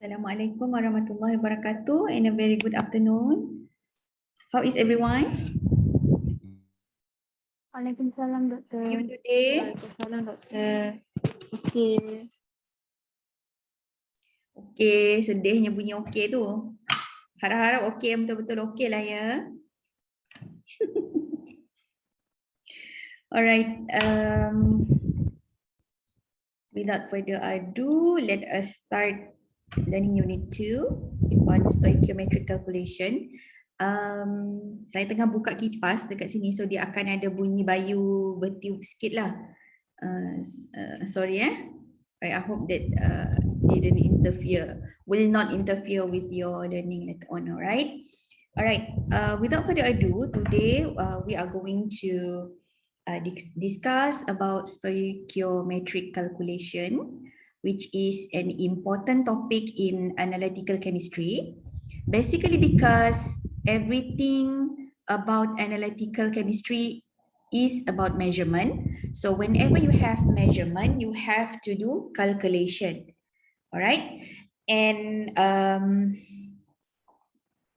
Assalamualaikum warahmatullahi wabarakatuh and a very good afternoon. How is everyone? Waalaikumsalam, Doktor. How are you today? Waalaikumsalam, Doktor. Okay. Okay, sedihnya bunyi okay tu. Harap-harap okay, betul-betul okay lah ya. Alright, without further ado, let us start learning unit 2 on stoichiometric calculation. Saya tengah buka kipas dekat sini, so dia akan ada bunyi bayu bertiup sikit lah. Sorry Right, I hope that will not interfere with your learning later on, all right? All right, without further ado, today we are going to discuss about stoichiometric calculation, which is an important topic in analytical chemistry. Basically because everything about analytical chemistry is about measurement. So whenever you have measurement, you have to do calculation. All right. And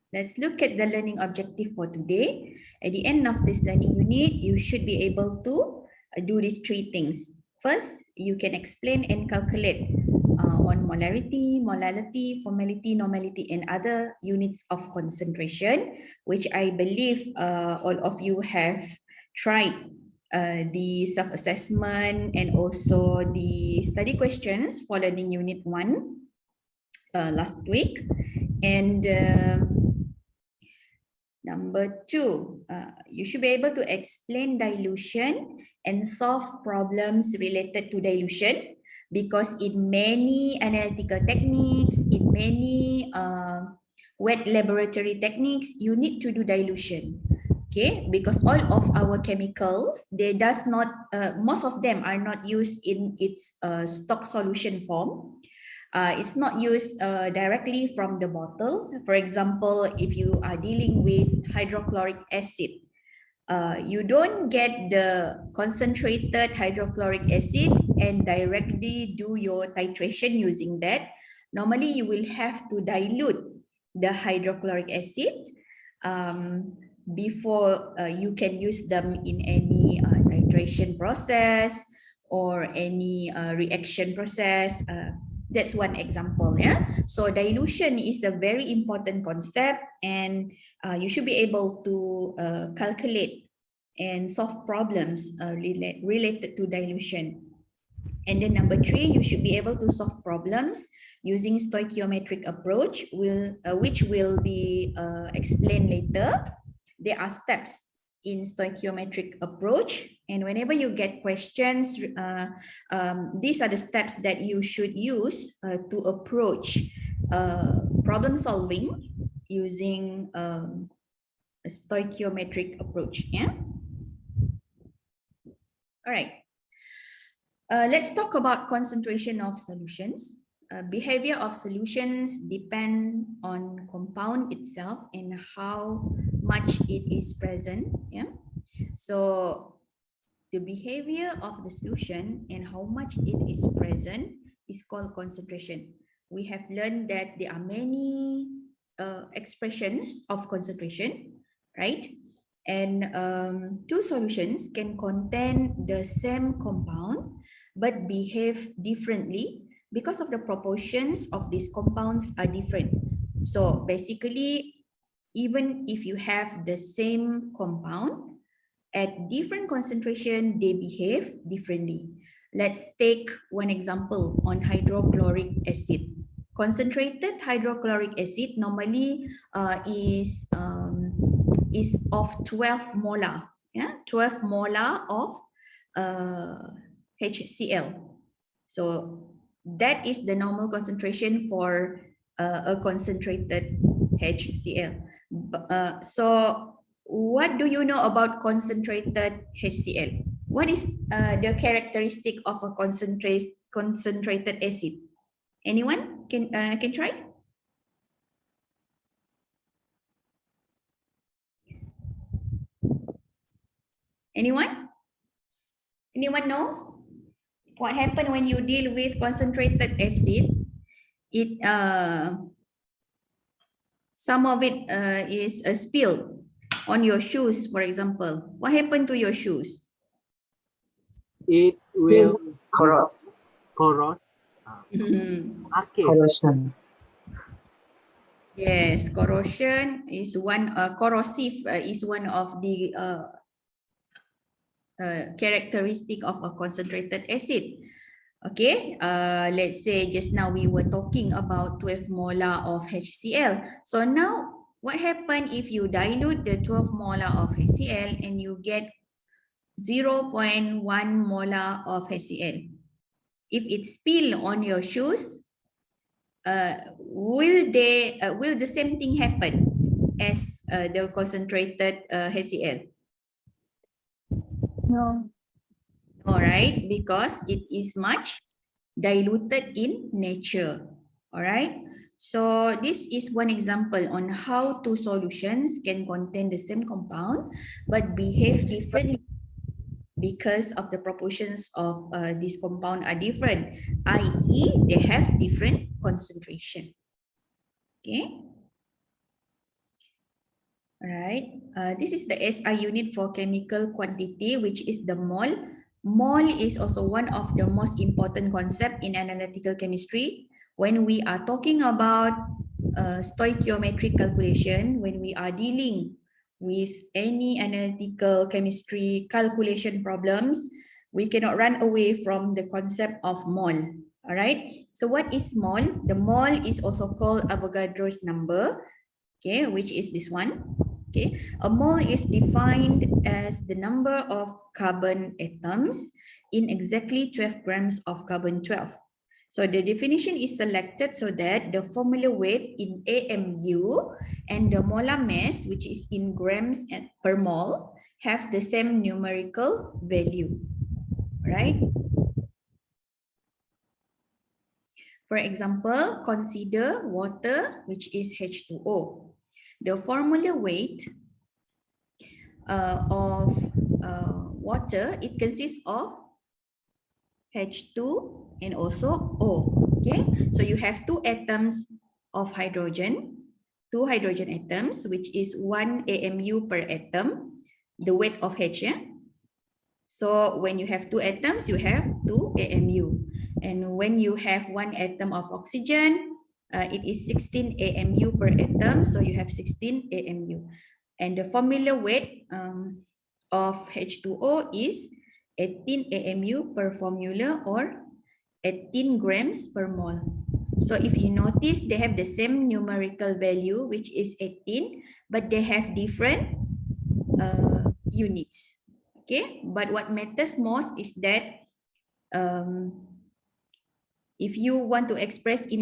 let's look at the learning objective for today. At the end of this learning unit, you should be able to do these three things. First, you can explain and calculate on molarity, molality, formality, normality, and other units of concentration, which I believe all of you have tried the self-assessment and also the study questions for learning unit 1 last week. And number 2, you should be able to explain dilution and solve problems related to dilution, because in many analytical techniques, in many wet laboratory techniques, you need to do dilution. Okay, because all of our chemicals, they does not, most of them are not used in its stock solution form. It's not used directly from the bottle. For example, if you are dealing with hydrochloric acid, you don't get the concentrated hydrochloric acid and directly do your titration using that. Normally, you will have to dilute the hydrochloric acid before you can use them in any titration process or any reaction process. That's one example, yeah. So dilution is a very important concept, and you should be able to calculate and solve problems related to dilution. And then number 3, you should be able to solve problems using stoichiometric approach, which will be explained later. There are steps in stoichiometric approach, and whenever you get questions, these are the steps that you should use to approach problem solving using a stoichiometric approach. Yeah. All right. Let's talk about concentration of solutions. Behavior of solutions depend on compound itself and how much it is present. Yeah. So the behavior of the solution and how much it is present is called concentration. We have learned that there are many expressions of concentration, right? And two solutions can contain the same compound but behave differently because of the proportions of these compounds are different. So basically, even if you have the same compound, at different concentration, they behave differently. Let's take one example on hydrochloric acid. Concentrated hydrochloric acid normally is of 12 molar, yeah, 12 molar of HCl. So that is the normal concentration for a concentrated HCl. So what do you know about concentrated HCl? What is the characteristic of a concentrated acid? Anyone can try? Anyone? Anyone knows what happened when you deal with concentrated acid? it some of it is spilled on your shoes, for example, what happened to your shoes? It will Correct. corrode. Corrosion. Yes, corrosion is one. Corrosive is one of the characteristic of a concentrated acid. Okay, let's say just now we were talking about 12 molar of HCl. So now what happens if you dilute the 12 molar of HCl and you get 0.1 molar of HCl? If it spill on your shoes, will the same thing happen as the concentrated HCl? No. All right, because it is much diluted in nature. All right. So this is one example on how two solutions can contain the same compound but behave differently because of the proportions of this compound are different, i.e. they have different concentration. Okay. All right. This is the SI unit for chemical quantity, which is the mole. Mole is also one of the most important concepts in analytical chemistry. When we are talking about stoichiometric calculation, when we are dealing with any analytical chemistry calculation problems, we cannot run away from the concept of mole. All right. So what is mole? The mole is also called Avogadro's number, okay, which is this one. Okay, a mole is defined as the number of carbon atoms in exactly 12 grams of carbon-12. So the definition is selected so that the formula weight in AMU and the molar mass, which is in grams per mole, have the same numerical value, right? For example, consider water, which is H2O. The formula weight of water, it consists of H2 and also O. Okay, so you have two atoms of hydrogen, two hydrogen atoms, which is 1 AMU per atom, the weight of H. Yeah? So when you have two atoms, you have 2 AMU. And when you have one atom of oxygen, it is 16 AMU per atom, so you have 16 AMU. And the formula weight of H2O is 18 AMU per formula or 18 grams per mole. So if you notice, they have the same numerical value, which is 18, but they have different units. Okay, but what matters most is that if you want to express in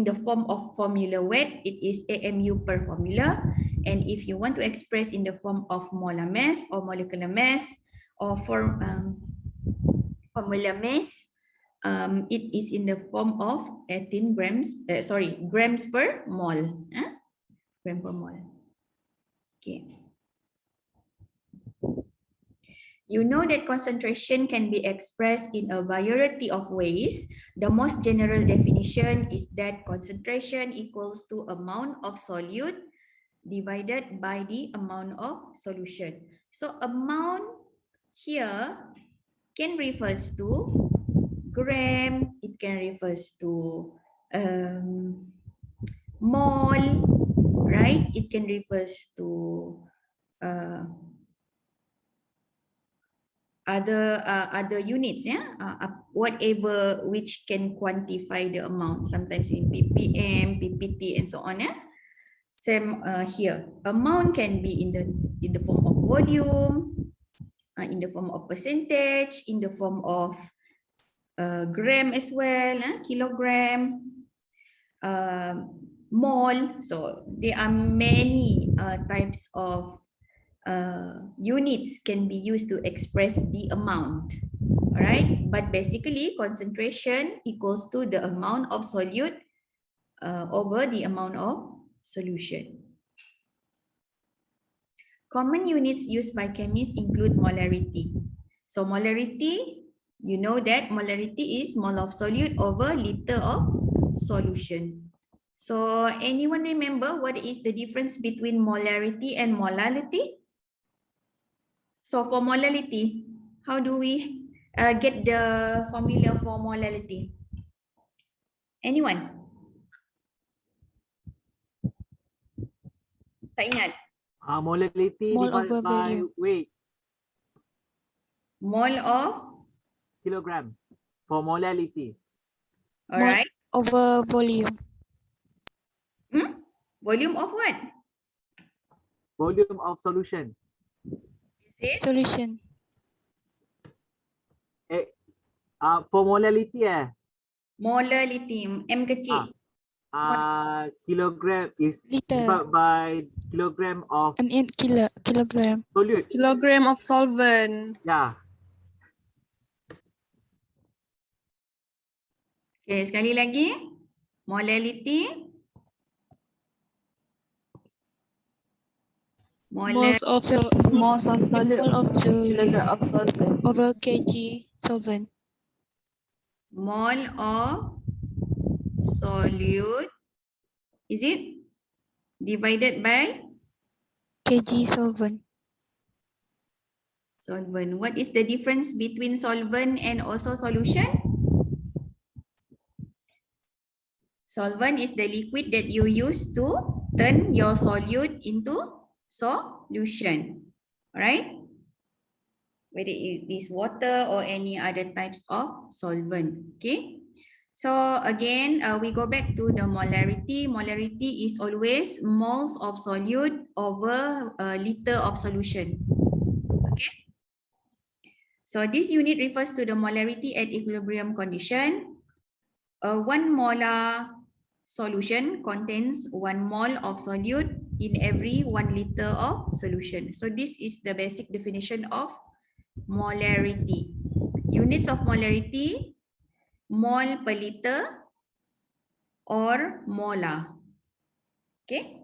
the form of formula weight, it is AMU per formula. And if you want to express in the form of molar mass or molecular mass or formula mass, it is in the form of 18 grams, grams per mole. Gram per mole. Okay. You know that concentration can be expressed in a variety of ways. The most general definition is that concentration equals to amount of solute divided by the amount of solution. So amount here can refers to gram, it can refers to mole, right? It can refers to other units, yeah, whatever which can quantify the amount, sometimes in ppm, ppt, and so on. Yeah, same here. Amount can be in the form of volume, in the form of percentage, in the form of gram as well, kilogram, mole. So there are many types of units can be used to express the amount. All right, but basically concentration equals to the amount of solute over the amount of solution. Common units used by chemists include molarity. So molarity, you know that molarity is mole of solute over liter of solution. So anyone remember what is the difference between molarity and molality? So for molality, how do we get the formula for molality? Anyone? Tak ingat? Molality Mole divided over by volume. weight, Mole of, kilogram. For molality. alright. Over volume. Volume of what? Volume of solution. Is it? Solution. For molality Molality, M kecil. kilogram is Liter. divided by kilogram of I mean kilogram. solute. Kilogram of solvent. Yeah. Okay, sekali lagi. Molality. Moles of solute. Mole of solute Kilogram of solvent. over kg solvent. Mole of solute. Is it? Divided by Kg solvent. solvent. What is the difference between solvent and also solution? Solvent is the liquid that you use to turn your solute into solution. Alright? Whether it is water or any other types of solvent. Okay? So again, we go back to the molarity. Molarity is always moles of solute over a liter of solution. Okay? So this unit refers to the molarity at equilibrium condition. A 1 molar solution contains 1 mole of solute in every 1 liter of solution. So this is the basic definition of molarity. Units of molarity, mole per liter or molar. Okay.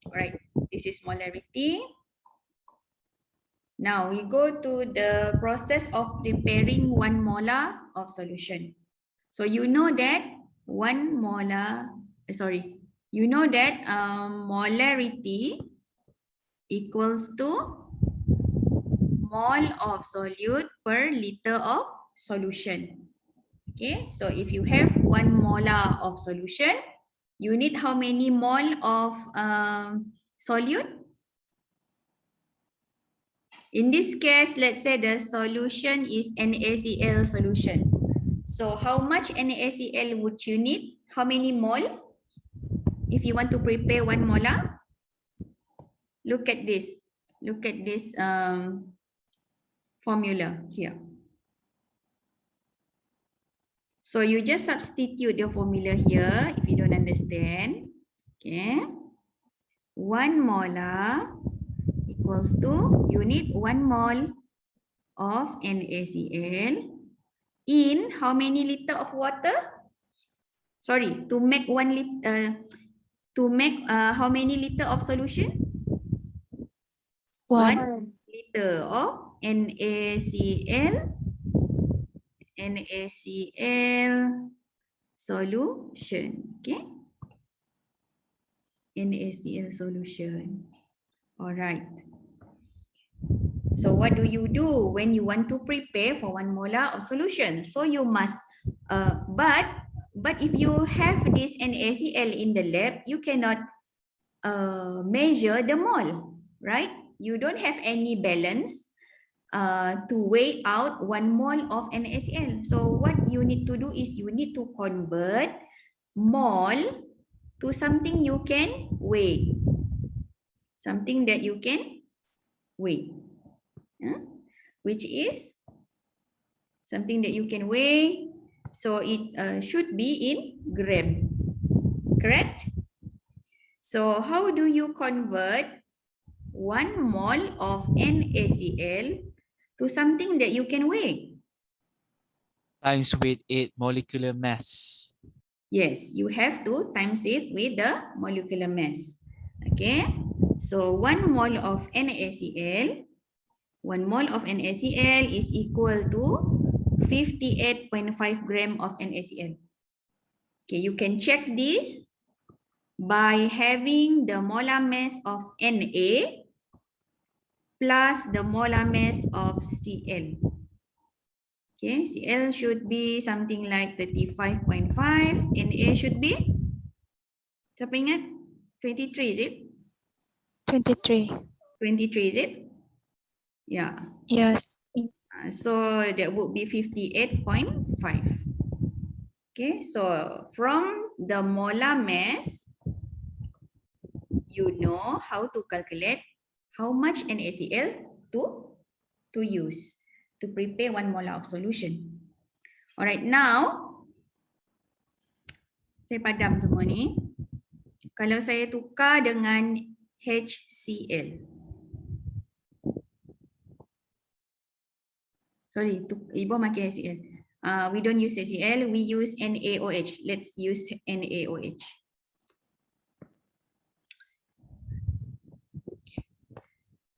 All right. This is molarity. Now we go to the process of preparing 1 molar of solution. So you know that 1 molar, you know that molarity equals to mole of solute per liter of solution. Okay, so if you have 1 molar of solution, you need how many mole of solute? In this case, let's say the solution is NaCl solution. So how much NaCl would you need? How many mole? If you want to prepare 1 molar? Look at this. Look at this formula here. So you just substitute the formula here if you don't understand. Okay. 1 molar equals to, you need 1 mole of NaCl in how many liter of water? Sorry, to make 1 liter, to make how many liter of solution? 1 liter of NaCl solution. Okay. NaCl solution. All right. So what do you do when you want to prepare for 1 molar of solution? So you must, but if you have this NaCl in the lab, you cannot measure the mole, right? You don't have any balance to weigh out 1 mole of NaCl. So what you need to do is you need to convert mole to something you can weigh. Something that you can weigh. Which is something that you can weigh. So it should be in gram. Correct? So how do you convert 1 mole of NaCl to something that you can weigh? Times with its molecular mass. Yes, you have to times it with the molecular mass. Okay, so 1 mole of NaCl, 1 mole of NaCl is equal to 58.5 gram of NaCl. Okay, you can check this by having the molar mass of Na plus the molar mass of Cl. Okay, Cl should be something like 35.5. Na should be, siapa ingat? 23, is it? 23. 23, is it? Yeah. Yes. So that would be 58.5. Okay, so from the molar mass, you know how to calculate how much NaCl to use to prepare 1 molar of solution. Alright, now saya padam semua ni. Kalau saya tukar dengan HCl. Sorry, Ibu pakai HCl. We don't use HCl, we use NaOH. Let's use NaOH.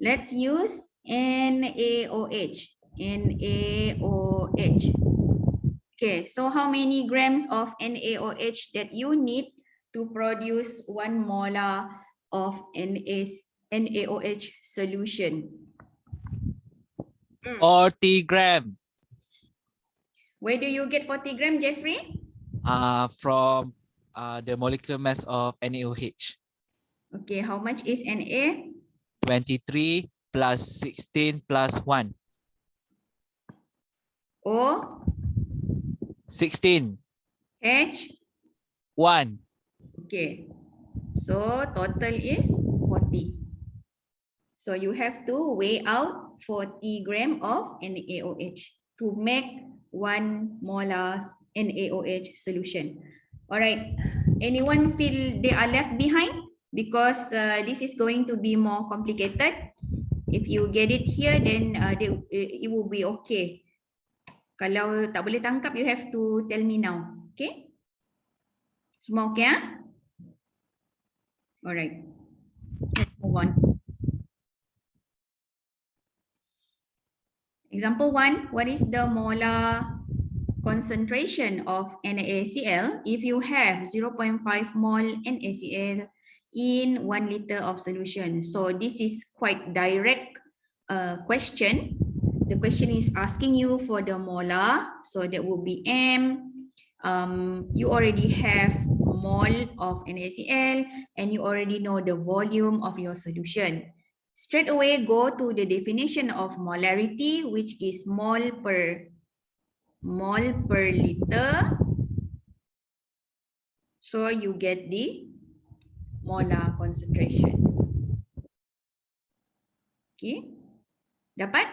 Let's use NaOH. NaOH. Okay, so how many grams of NaOH that you need to produce 1 molar of NaOH solution? 40 gram. Where do you get 40 gram, Jeffrey? From the molecular mass of NaOH. Okay, how much is Na? 23 plus 16 plus 1. O 16. H. 1. Okay, so total is 40. So you have to weigh out 40 gram of NaOH to make 1 molar NaOH solution. All right, anyone feel they are left behind? Because this is going to be more complicated. If you get it here, then it will be okay. Kalau tak boleh tangkap, you have to tell me now. Okay? Semua okay? Alright. Let's move on. Example 1. What is the molar concentration of NaCl if you have 0.5 mol NaCl in 1 liter of solution? So this is quite direct question. The question is asking you for the molar, so that will be M. You already have mol of NaCl and you already know the volume of your solution. Straight away go to the definition of molarity, which is mol per liter. So you get the molar concentration. Okay, dapat?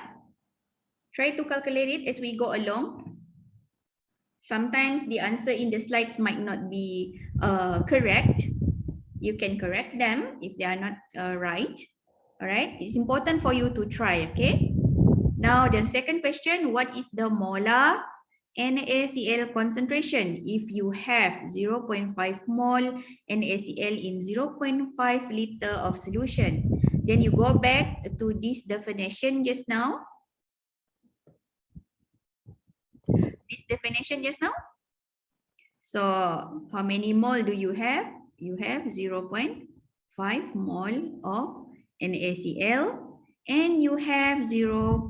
Try to calculate it as we go along. Sometimes the answer in the slides might not be correct. You can correct them if they are not right. All right, it's important for you to try, okay? Now the second question, what is the molar NaCl concentration if you have 0.5 mol NaCl in 0.5 liter of solution? Then you go back to this definition just now. This definition just now. So how many mol do you have? You have 0.5 mol of NaCl and you have 0.5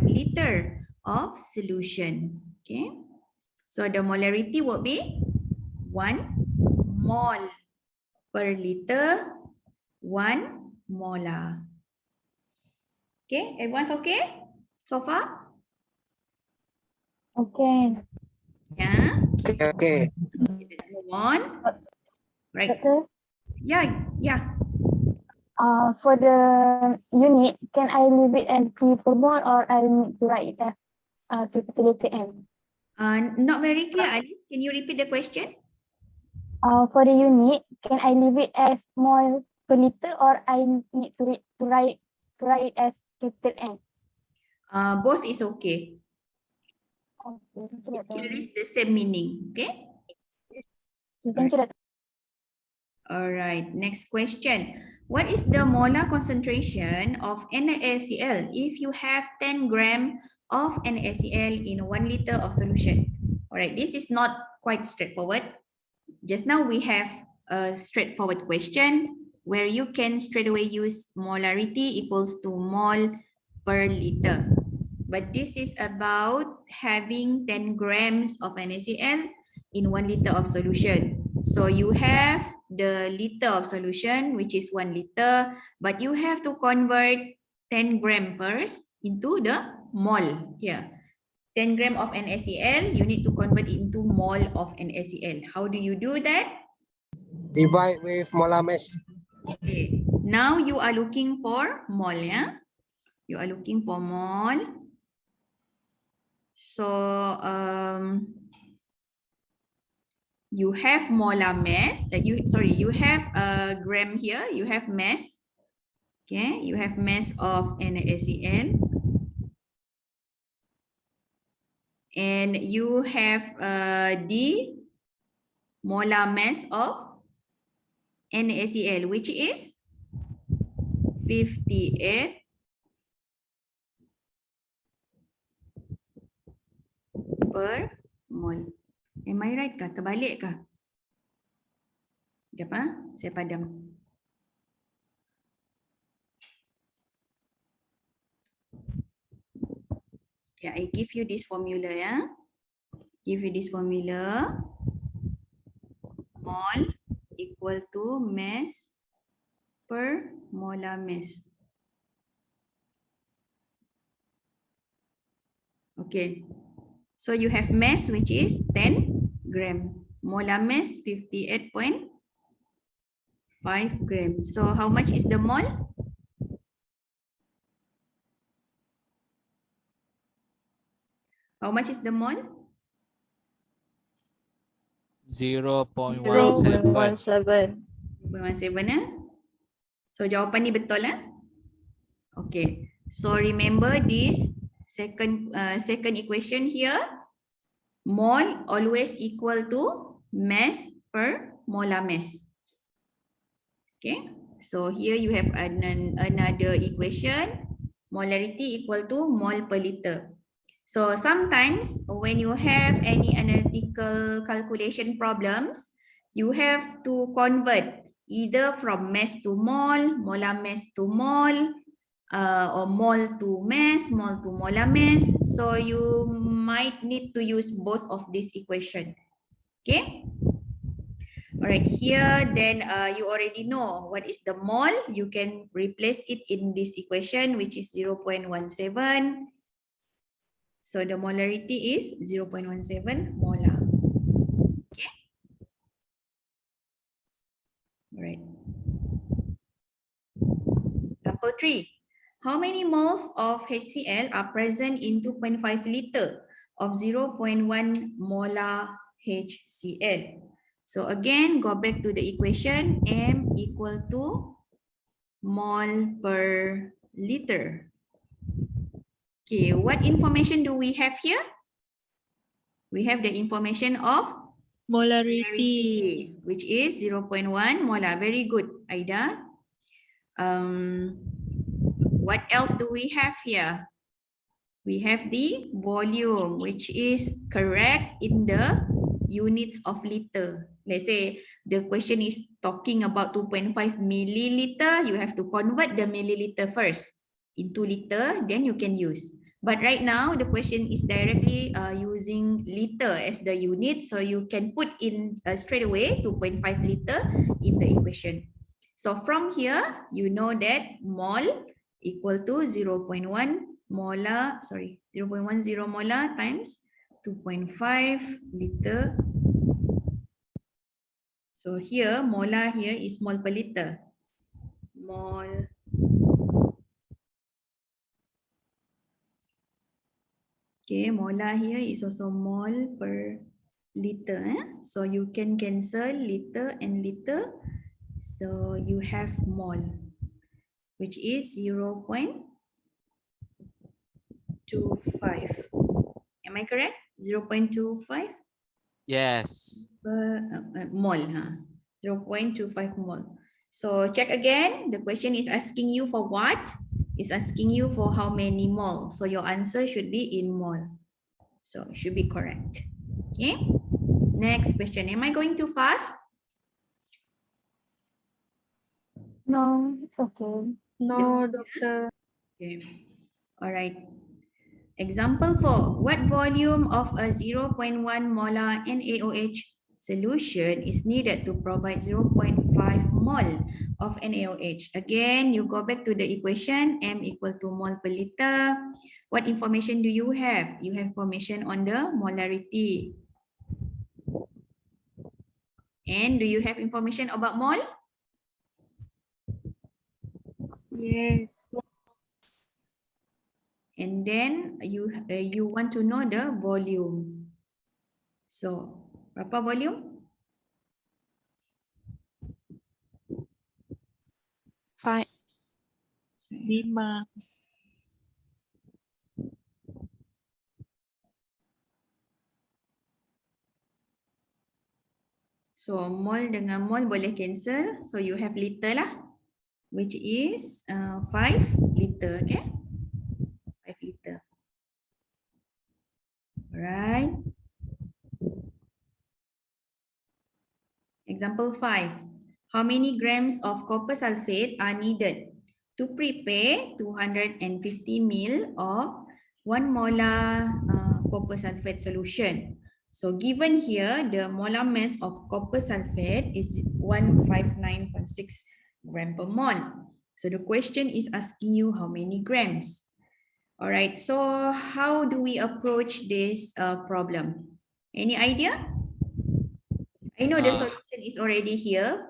liter of solution. Okay, so the molarity would be 1 mol per liter, 1 molar. Okay, everyone's okay so far? Okay. Yeah. Okay. Let's move on. Right. Doctor, Yeah. for the unit, can I leave it as T per mole or I need to write it as capital letter M? Not very clear, Alice. Can you repeat the question? For the unit, can I leave it as mole per liter or I need to write it as capital M? Both is okay. Okay, thank you, It Doctor. carries the same meaning. Okay. Thank you, Doctor. All right. Next question. What is the molar concentration of NaCl if you have 10 gram of NaCl in 1 liter of solution. All right, this is not quite straightforward. Just now we have a straightforward question where you can straight away use molarity equals to mole per liter. But this is about having 10 grams of NaCl in 1 liter of solution. So you have the liter of solution, which is 1 liter, but you have to convert 10 gram first into the mole here. 10 gram of NaCl, you need to convert it into mole of NaCl. How do you do that? Divide with molar mass. Okay, now you are looking for mole, yeah? You are looking for mole. So you have molar mass. You have a gram here. You have mass. Okay, you have mass of NaCl, and you have the molar mass of NaCl, which is 58 per mole. Am I right kah? Terbalik kah? Sekejap, saya padam. Okay, I give you this formula, ya. Give you this formula. Mole equal to mass per molar mass. Okay. So you have mass which is 10 gram. Molar mass 58.5 gram. So how much is the mole? How much is the mole? 0.17. 0.17. 0.17, ya. So jawapan ni betul, lah. Okay. So remember this second equation here. Mole always equal to mass per molar mass. Okay. So here you have another equation. Molarity equal to mole per liter. So sometimes when you have any analytical calculation problems, you have to convert either from mass to mole, molar mass to mole, or mole to mass, mole to molar mass. So you might need to use both of these equation. Okay. All right, here then you already know what is the mole. You can replace it in this equation, which is 0.17. So the molarity is 0.17 molar. Okay. All right. Sample 3. How many moles of HCl are present in 2.5 liter of 0.1 molar HCl? So again, go back to the equation. M equal to mole per liter. Okay, what information do we have here? We have the information of Molarity. which is 0.1 molar. Very good, Aida. What else do we have here? We have the volume, which is correct in the units of liter. Let's say the question is talking about 2.5 milliliter. You have to convert the milliliter first into liter, then you can use. But right now, the question is directly using liter as the unit. So you can put in straight away 2.5 liter in the equation. So from here, you know that mole equal to 0.1 molar, 0.10 molar times 2.5 liter. So here, molar here is mole per liter. Mole. Okay, molar here is also mole per liter. So you can cancel liter and liter. So you have mole, which is 0.25. Am I correct? 0.25 Yes. mole. 0.25 mole. So check again. The question is asking you for what? It's asking you for how many mole. So your answer should be in mole. So it should be correct. Okay. Next question. Am I going too fast? No, it's okay. No, doctor. Okay. All right. Example 4. What volume of a 0.1 molar NaOH solution is needed to provide 0.5 mole of NaOH? Again, you go back to the equation, M equal to mole per liter. What information do you have? You have information on the molarity. And do you have information about mole? Yes. And then you want to know the volume. So, berapa volume? 5. 5. So, mol dengan mol boleh cancel. So, you have liter lah. Which is 5 liter. Okay. 5 liter. Alright. Example 5. How many grams of copper sulfate are needed to prepare 250 ml of 1 molar copper sulfate solution? So given here, the molar mass of copper sulfate is 159.6 gram per mole. So the question is asking you how many grams. All right, so how do we approach this problem? Any idea? I know the solution is already here,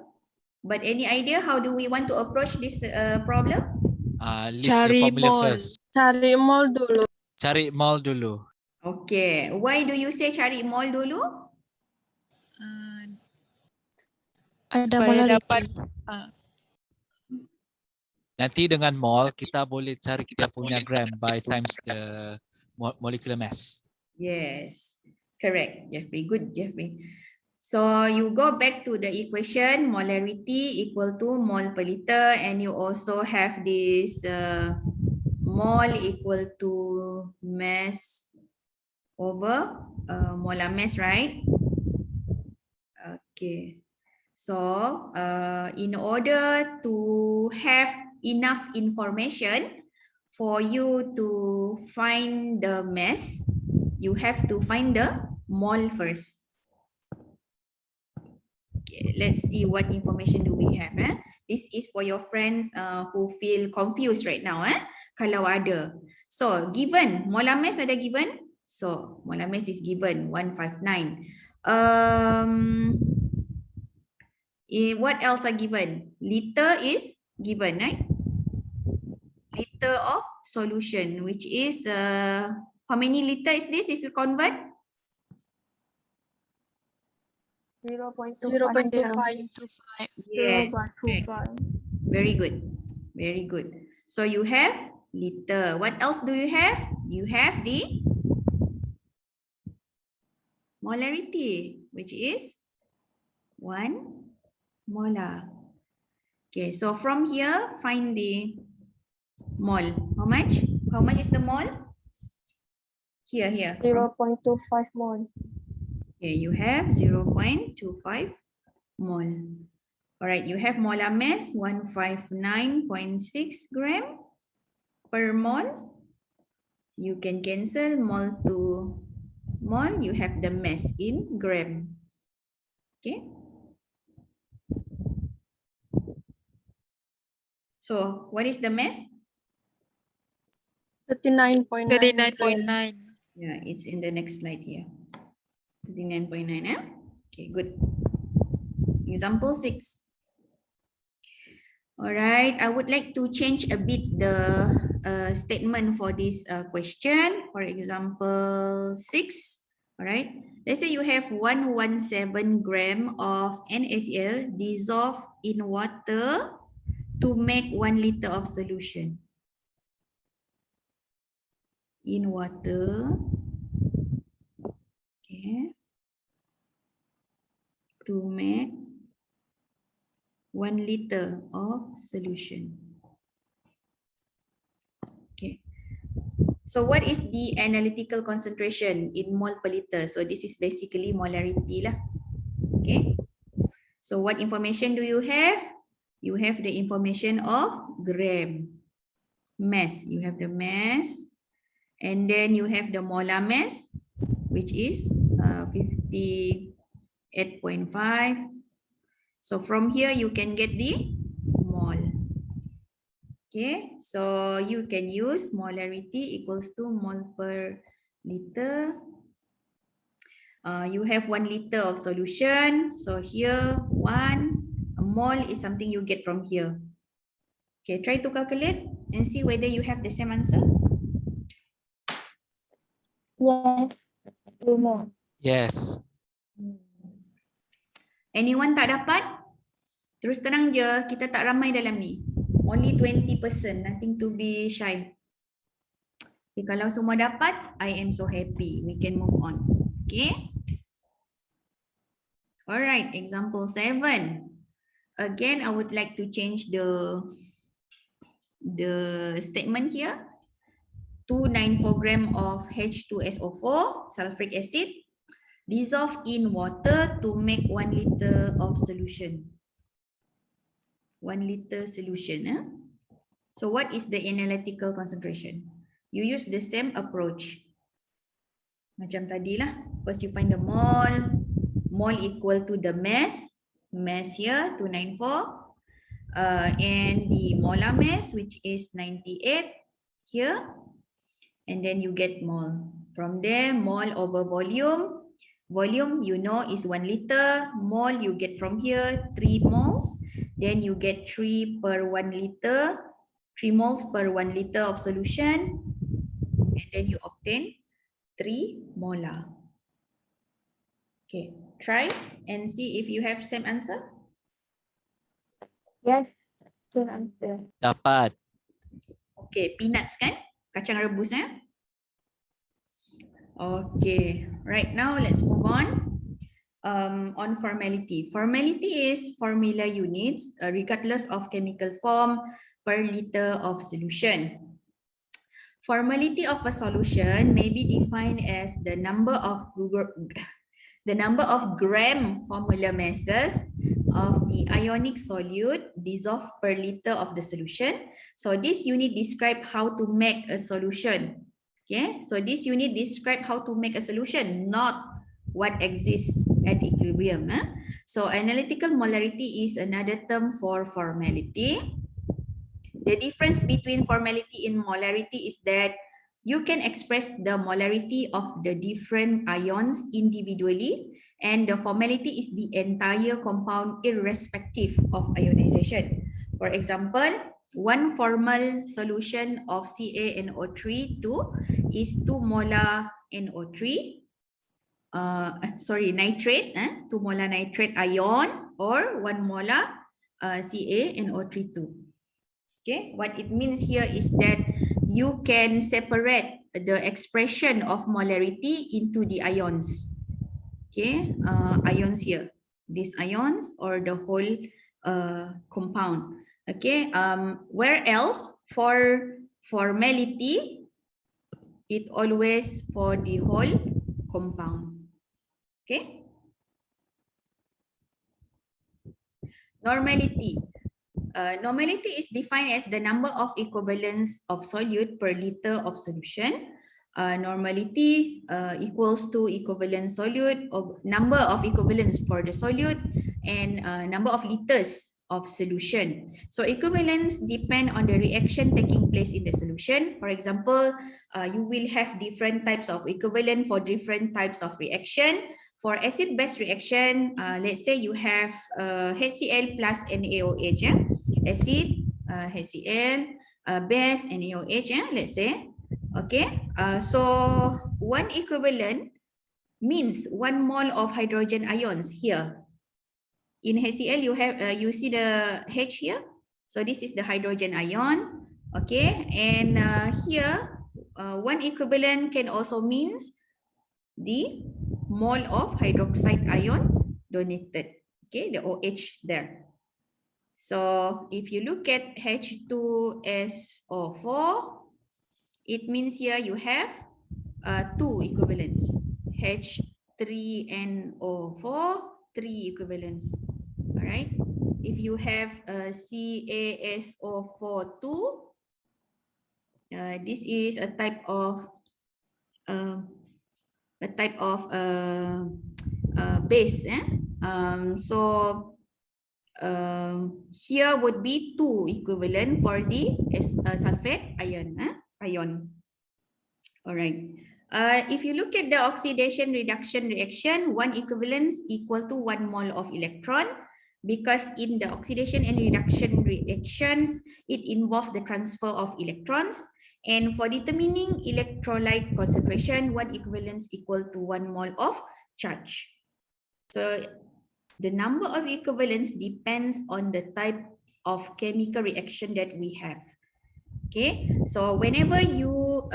but any idea how do we want to approach this problem? List the Cari formula mol. first. Cari mol dulu. Cari mol dulu. Okay, why do you say cari mol dulu? Ada Supaya molarity. dapat Nanti dengan mol kita boleh cari kita punya gram by times the molecular mass. Yes, correct, Jeffrey. Good, Jeffrey. So you go back to the equation, molarity equal to mole per liter, and you also have this mole equal to mass over molar mass, right? Okay. So in order to have enough information for you to find the mass, you have to find the mole first. Okay, let's see what information do we have. This is for your friends who feel confused right now. Kalau ada. So given, molar mass ada given. So molar mass is given 159. What else are given? Liter is given, right? Liter of solution, which is how many liter is this if you convert? 0.25. 0.25. Yes, correct. Very good. Very good. So you have liter. What else do you have? You have the molarity, which is 1 molar. Okay, so from here, find the mole. How much? How much is the mole? Here. 0.25 mole. Okay, you have 0.25 mole. All right, you have molar mass 159.6 gram per mole. You can cancel mole to mole. You have the mass in gram. Okay. So what is the mass? 39.9. Yeah, it's in the next slide here. 39.9. Okay, good. Example 6. All right, I would like to change a bit the statement for this question. For example, 6. All right, let's say you have 117 gram of NaCl dissolved in water to make 1 liter of solution. In water, okay, to make 1 liter of solution. Okay. So what is the analytical concentration in mole per liter? So this is basically molarity lah. Okay. So what information do you have? You have the information of gram. Mass. You have the mass. And then you have the molar mass, which is 58.5. So from here you can get the mole. Okay, so you can use molarity equals to mole per liter. You have 1 liter of solution. So here a mole is something you get from here. Okay, try to calculate and see whether you have the same answer. Yes. 2 more. Yes. Anyone tak dapat? Terus terang je, kita tak ramai dalam ni. Only 20 person, nothing to be shy. Okay, kalau semua dapat, I am so happy. We can move on. Okay. Alright, example 7. Again, I would like to change the statement here. 294 gram of H2SO4, sulfuric acid, dissolved in water to make 1 liter of solution. 1 liter solution. So what is the analytical concentration? You use the same approach. Macam tadi lah. First you find the mole. Mole equal to the mass. Mass here 294. And the molar mass, which is 98 here. And then you get mole. From there, mole over volume. Volume you know is 1 liter. Mole you get from here 3 moles. Then you get 3 per 1 liter. 3 moles per 1 liter of solution. And then you obtain 3 molar. Okay, try and see if you have same answer. Yes. Same answer. Dapat. Okay, peanuts kan? Kacang rebus Okay, right now let's move on. On formality. Formality is formula units regardless of chemical form per liter of solution. Formality of a solution may be defined as the number of gram formula masses of the ionic solute dissolved per liter of the solution. So this unit describe how to make a solution. Okay, so this unit describe how to make a solution, not what exists at equilibrium. So analytical molarity is another term for formality. The difference between formality and molarity is that you can express the molarity of the different ions individually, and the formality is the entire compound irrespective of ionization. For example, one formal solution of CaNO3 is 2 molar NO3. Nitrate, 2 molar nitrate ion, or 1 molar CaNO3 2. Okay, what it means here is that you can separate the expression of molarity into the ions. Okay, ions here, these ions or the whole compound. Okay, where else for formality, it always for the whole compound. Okay, normality. Normality is defined as the number of equivalents of solute per liter of solution. Normality equals to equivalent solute of number of equivalents for the solute and number of liters of solution. So equivalents depend on the reaction taking place in the solution. For example, you will have different types of equivalent for different types of reaction. For acid-base reaction, let's say you have HCl plus NaOH. Acid, HCl, base, NaOH, let's say. Okay, so 1 equivalent means 1 mole of hydrogen ions here. In HCl, you have you see the H here. So this is the hydrogen ion. Okay, and here 1 equivalent can also means the mole of hydroxide ion donated. Okay, the OH there. So if you look at H2SO4, it means here you have two equivalents. H3NO4, three equivalents. All right. If you have CaSO4 2, this is a type of base. So here would be two equivalent for the sulfate ion. All right. If you look at the oxidation reduction reaction, one equivalence equal to 1 mole of electron, because in the oxidation and reduction reactions, it involves the transfer of electrons. And for determining electrolyte concentration, one equivalence equal to 1 mole of charge. So the number of equivalents depends on the type of chemical reaction that we have. Okay, so whenever you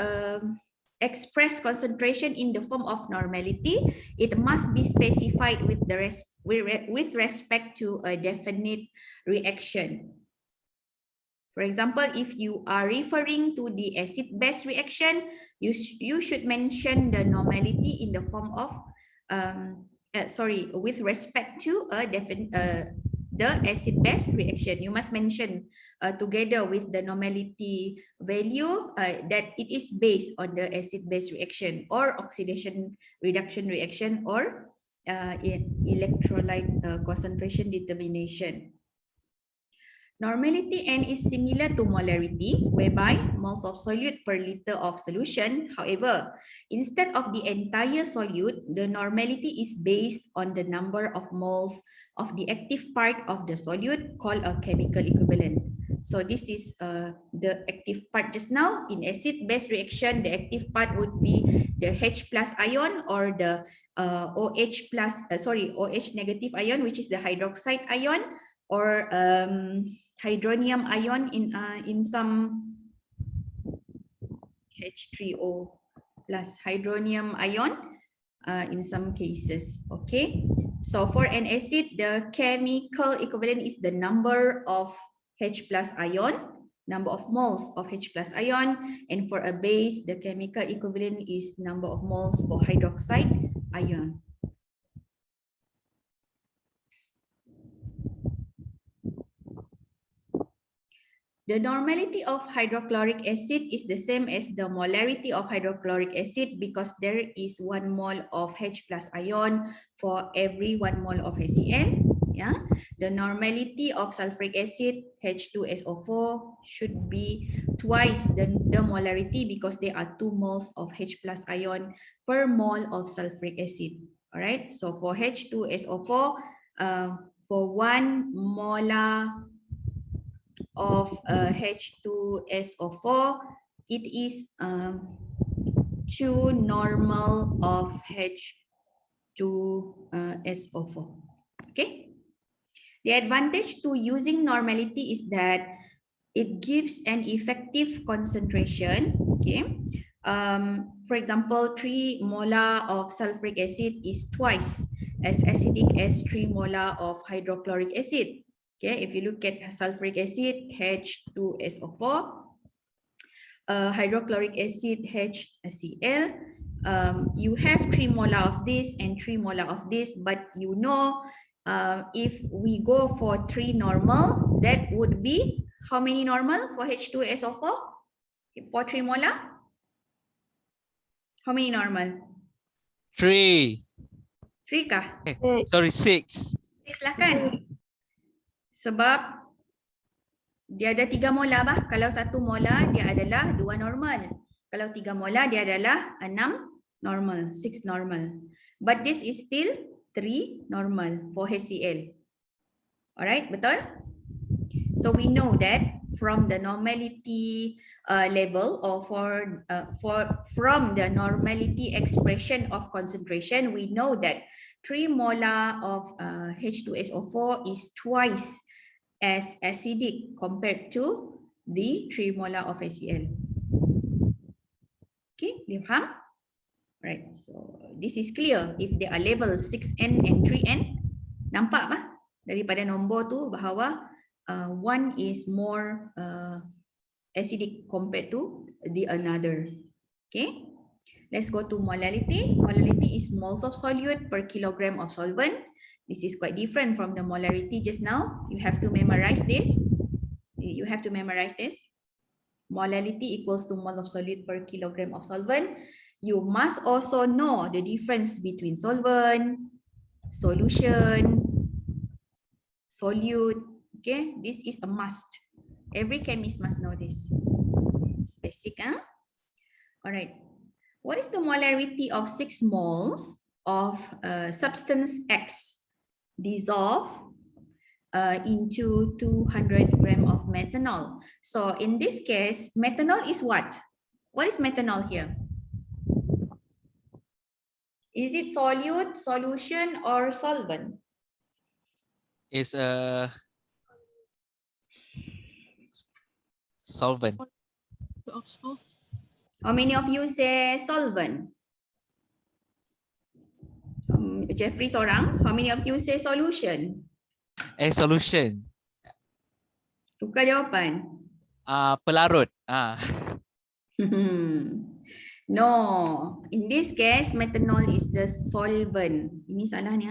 express concentration in the form of normality, it must be specified with respect to a definite reaction. For example, if you are referring to the acid-base reaction, you should mention the normality in the form of with respect to a the acid-base reaction. You must mention together with the normality value that it is based on the acid-base reaction or oxidation reduction reaction or electrolyte concentration determination. Normality N is similar to molarity, whereby moles of solute per liter of solution. However, instead of the entire solute, the normality is based on the number of moles of the active part of the solute, called a chemical equivalent. So this is the active part just now. In acid-base reaction, the active part would be the H plus ion or the OH negative ion, which is the hydroxide ion, or hydronium ion in some H3O plus hydronium ion in some cases. Okay, so for an acid, the chemical equivalent is the number of H plus ion, number of moles of H plus ion, and for a base, the chemical equivalent is number of moles for hydroxide ion. The normality of hydrochloric acid is the same as the molarity of hydrochloric acid, because there is 1 mole of H plus ion for every 1 mole of HCl. Yeah, the normality of sulfuric acid H2SO4 should be twice the molarity, because there are 2 moles of H plus ion per mole of sulfuric acid. All right, so for H2SO4, for 1 molar of H2SO4, it is 2 normal of H2SO4. Okay. The advantage to using normality is that it gives an effective concentration. Okay. For example, 3 molar of sulfuric acid is twice as acidic as 3 molar of hydrochloric acid. Okay, if you look at sulfuric acid, H2SO4, hydrochloric acid, HCl, you have 3 molar of this and 3 molar of this, but you know, if we go for 3 normal, that would be how many normal for H2SO4? For 3 molar? How many normal? 3. 3 kah? Sorry, 6. 6 lah kan? Sebab dia ada 3 molar bah. Kalau 1 molar dia adalah 2 normal. Kalau 3 molar dia adalah 6 normal, 6 normal. But this is still 3 normal for HCl. Alright, betul? So we know that from the normality level, or from the normality expression of concentration, we know that 3 molar of H2SO4 is twice as acidic compared to the 3 molar of HCl. Okay, you faham? Right, so this is clear. If they are level 6N and 3N, nampak bah daripada nombor tu bahawa one is more acidic compared to the another. Okay, let's go to molality. Molality is moles of solute per kilogram of solvent. This is quite different from the molarity just now. You have to memorize this. You have to memorize this. Molality equals to mole of solute per kilogram of solvent. You must also know the difference between solvent, solution, solute. Okay, this is a must. Every chemist must know this. It's basic, huh? All right. What is the molarity of 6 moles of substance X dissolved into 200 gram of methanol? So in this case, methanol is what? What is methanol here? Is it solute, solution, or solvent? Is a solvent. How many of you say solvent? Jeffrey seorang. How many of you say solution? Solution. Tukar jawapan. Pelarut. No, in this case, methanol is the solvent. Ini salah ni.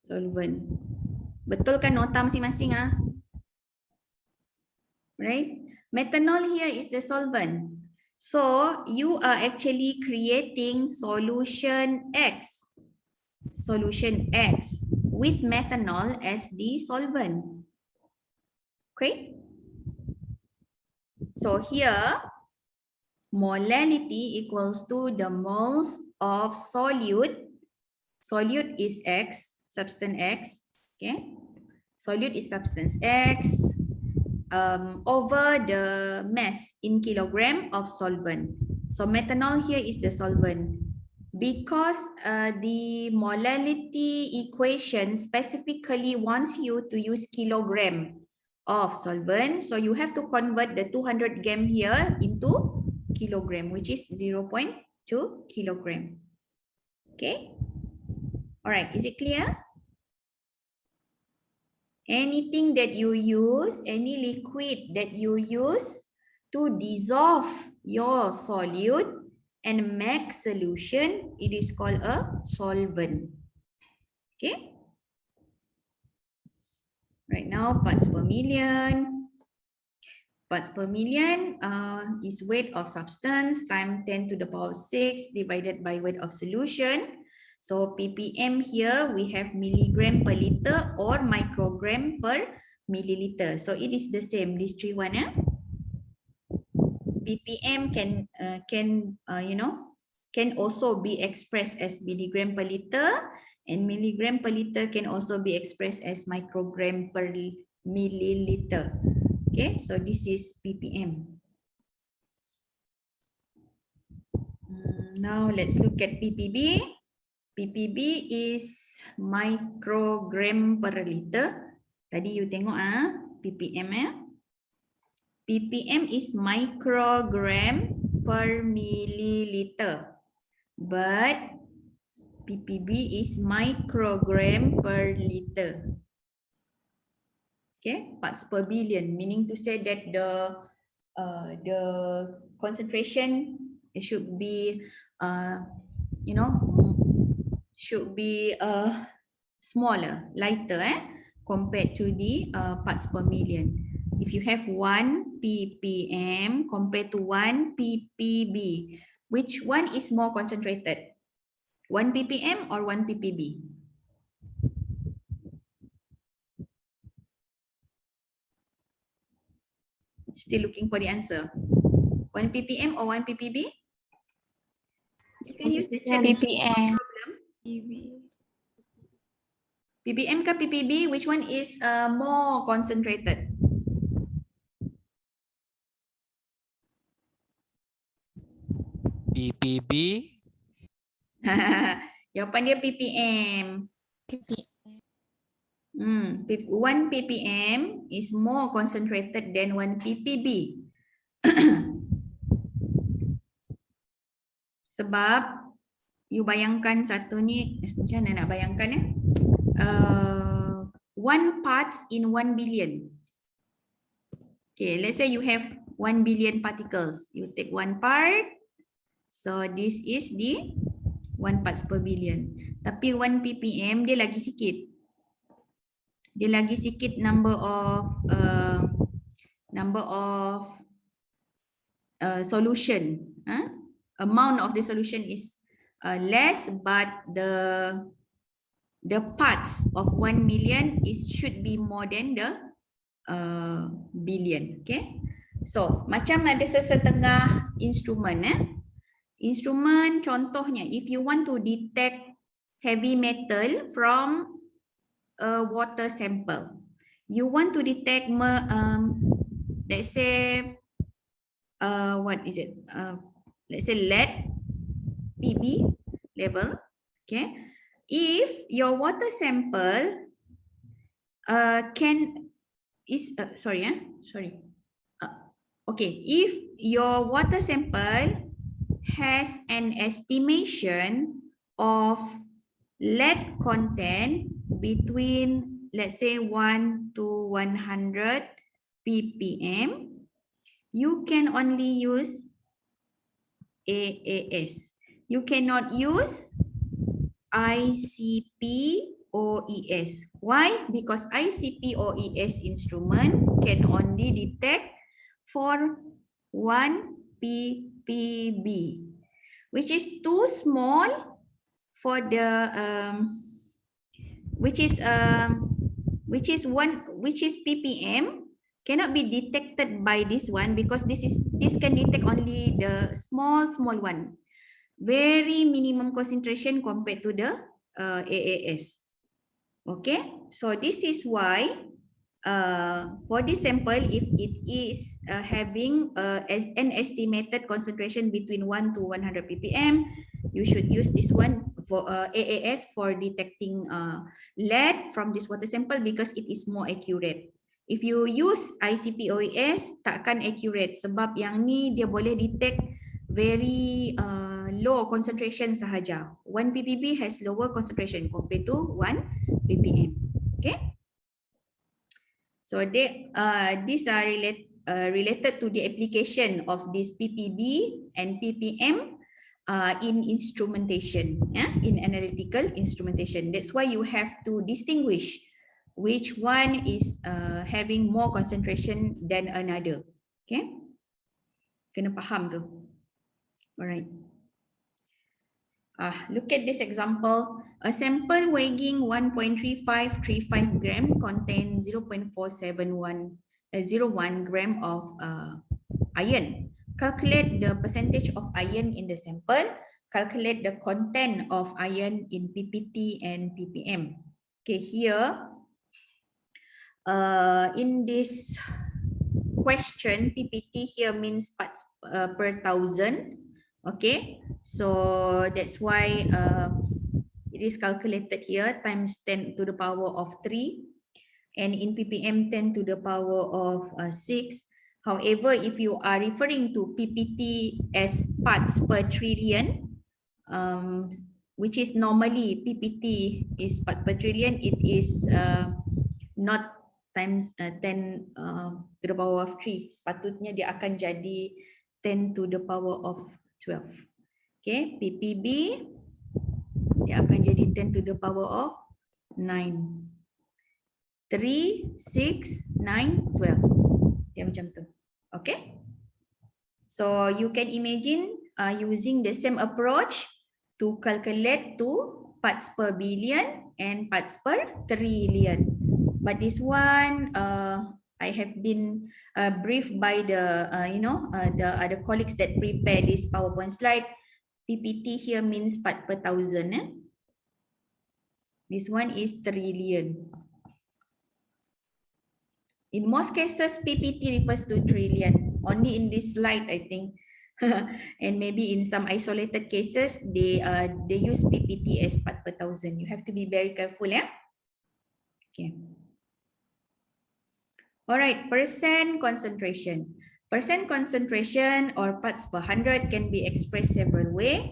Solvent. Betul kan nota masing-masing? Right? Methanol here is the solvent. So, you are actually creating solution X. Solution X with methanol as the solvent. Okay? So, here, molality equals to the moles of solute. Solute is X, substance X. Okay? Solute is substance X over the mass in kilogram of solvent. So methanol here is the solvent. Because the molality equation specifically wants you to use kilogram of solvent, so you have to convert the 200 gram here into kilogram, which is 0.2 kilogram. Okay. All right. Is it clear? Anything that you use, any liquid that you use to dissolve your solute and make solution, it is called a solvent. Okay. Right now, parts per million. Parts per million is weight of substance times 10 to the power 6 divided by weight of solution. So ppm here we have milligram per liter or microgram per milliliter. So it is the same, these three one. ppm can also be expressed as milligram per liter, and milligram per liter can also be expressed as microgram per milliliter. Okay, so this is ppm. Now let's look at ppb. ppb is microgram per liter. Tadi you tengok ppm ppm is microgram per milliliter, but ppb is microgram per liter. Okay, parts per billion, meaning to say that the concentration should be should be smaller, lighter compared to the parts per million. If you have 1 ppm compared to 1 ppb, which one is more concentrated? 1 ppm or 1 ppb? Still looking for the answer. 1 ppm or 1 ppb? You can use the chat. ppm. ppm ke ppb, which one is more concentrated? ppb. Jawapan dia ppm. 1 ppm is more concentrated than 1 ppb. Sebab you bayangkan satu ni, macam mana nak bayangkan 1 parts in 1 billion. Okay, let's say you have 1 billion particles. You take one part. So this is the 1 parts per billion. Tapi 1 ppm dia lagi sikit. Dia lagi sikit number of solution. Amount of the solution is less, but the parts of 1 million should be more than the billion. Okay. So macam ada sesetengah instrumen. Instrumen contohnya, if you want to detect heavy metal from a water sample, you want to detect let's say what is it? Let's say lead Pb level. Okay. If your water sample okay, if your water sample has an estimation of lead content between, let's say, 1 to 100 ppm, you can only use AAS. You cannot use ICP-OES. Why? Because ICP-OES instrument can only detect for 1 ppb, which is too small for the which is ppm cannot be detected by this one, because this can detect only the small one, very minimum concentration compared to the AAS. Okay, so this is why for this sample, if it is having an estimated concentration between 1 to 100 ppm, you should use this one for AAS for detecting lead from this water sample, because it is more accurate. If you use ICP-OES, takkan accurate, sebab yang ni dia boleh detect very low concentration sahaja. 1 ppb has lower concentration compared to 1 ppm. Okay. So these are related to the application of this ppb and ppm in instrumentation, in analytical instrumentation. That's why you have to distinguish which one is having more concentration than another. Okay, kena faham tu. Alright. Look at this example. A sample weighing 1.3535 gram contains 0.47101 gram of iron. Calculate the percentage of iron in the sample. Calculate the content of iron in PPT and ppm. Okay, here in this question, PPT here means parts per thousand. Okay, so that's why it is calculated here times 10 to the power of 3, and in ppm 10 to the power of 6. However, if you are referring to PPT as parts per trillion, which is normally PPT is part per trillion, it is not times 10 to the power of 3. Sepatutnya dia akan jadi 10 to the power of 12. Okay, PPB dia akan jadi 10 to the power of 9. 3, 6, 9, 12. Dia macam tu. Okay. So you can imagine using the same approach to calculate to parts per billion and parts per trillion. But this one I have been briefed by the the other colleagues that prepare this PowerPoint slide. PPT here means part per thousand. This one is trillion. In most cases, PPT refers to trillion. Only in this slide, I think. And maybe in some isolated cases, they use PPT as part per thousand. You have to be very careful, yeah. Okay. All right, percent concentration. Percent concentration or parts per 100 can be expressed several ways.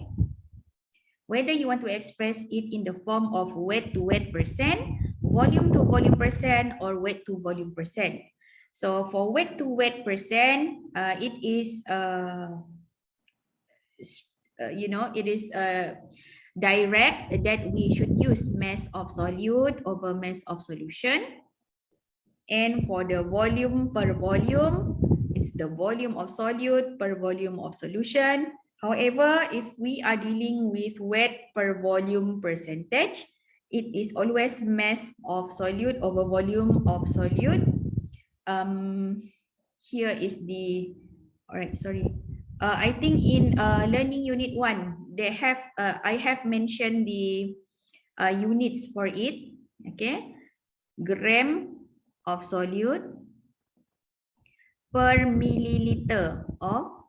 Whether you want to express it in the form of weight to weight percent, volume to volume percent, or weight to volume percent. So for weight to weight percent, it is it is direct that we should use mass of solute over mass of solution. And for the volume per volume, it's the volume of solute per volume of solution. However, if we are dealing with weight per volume percentage, it is always mass of solute over volume of solute. Here is the, I think in learning unit 1, they have, I have mentioned the units for it, okay? Gram of solute per milliliter of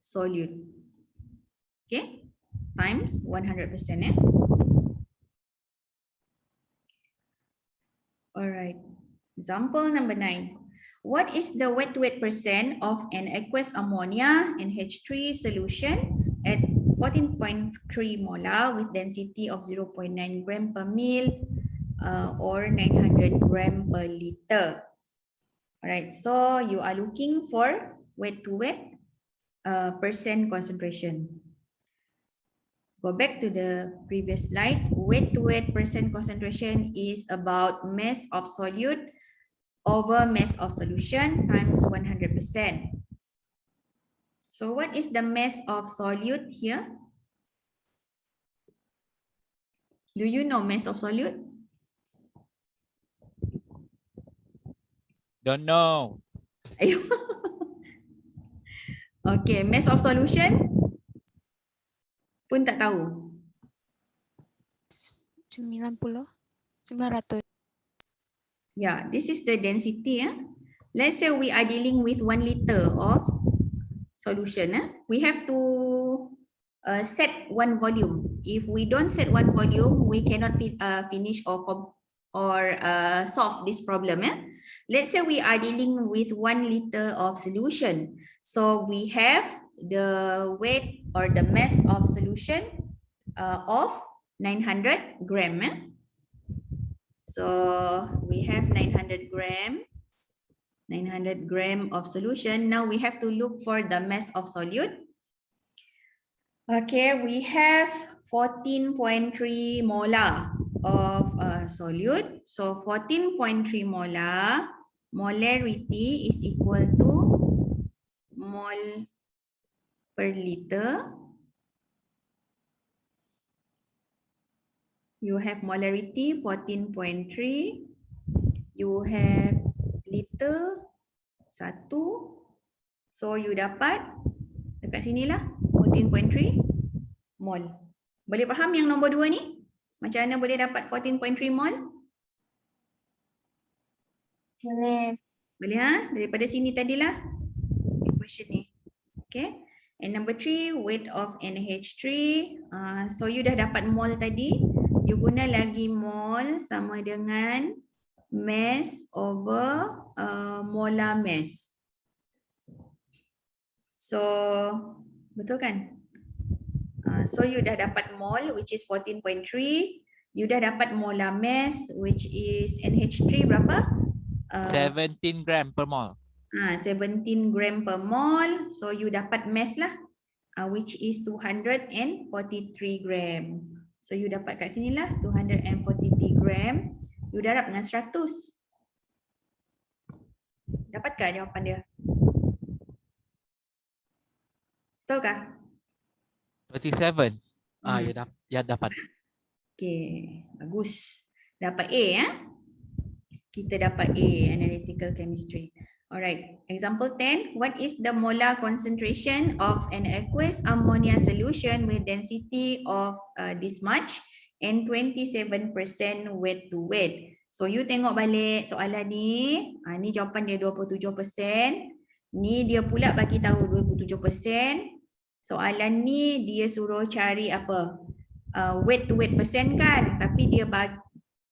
solute, okay? Times 100%, All right. Example number 9. What is the weight to weight percent of an aqueous ammonia NH3 solution at 14.3 molar with density of 0.9 gram per mil or 900 gram per liter? Alright, so you are looking for weight to weight percent concentration. Go back to the previous slide. Weight to weight percent concentration is about mass of solute over mass of solution times 100%. So what is the mass of solute here? Do you know mass of solute? Don't know. Okay, mass of solution pun tak tahu. 900. Yeah, this is the density. Let's say we are dealing with 1 liter of solution. We have to set one volume. If we don't set one volume, we cannot finish or solve this problem. Let's say we are dealing with 1 liter of solution. So we have the weight or the mass of solution of 900 gram. So we have 900 gram of solution. Now we have to look for the mass of solute. Okay, we have 14.3 molar of solute. So 14.3 molar, molarity is equal to mole per liter. You have molarity 14.3. You have liter 1. So you dapat dekat sinilah 14.3 mol. Boleh faham yang nombor 2 ni? Macam mana boleh dapat 14.3 mol? Boleh. Boleh Daripada sini tadilah equation ni. Okay. And number 3, weight of NH3. So you dah dapat mol tadi. You guna lagi mol sama dengan mass over molar mass. So betul kan? So you dah dapat mol which is 14.3. You dah dapat molar mass which is NH3 berapa? 17 gram per mol. 17 gram per mol. So you dapat mass lah which is 243 gram. So you dapat kat sini lah 243 gram. You darab dengan 100. Dapatkah jawapan dia? Betulkah? 27. Ya dapat. Okay, bagus. Dapat A Kita dapat A, analytical chemistry. Alright, example 10. What is the molar concentration of an aqueous ammonia solution with density of this much and 27% weight to weight? So you tengok balik soalan ni. Ni jawapan dia 27%. Ni dia pula bagi tahu 27%. Soalan ni dia suruh cari apa? Weight to weight percent kan? Tapi dia bagi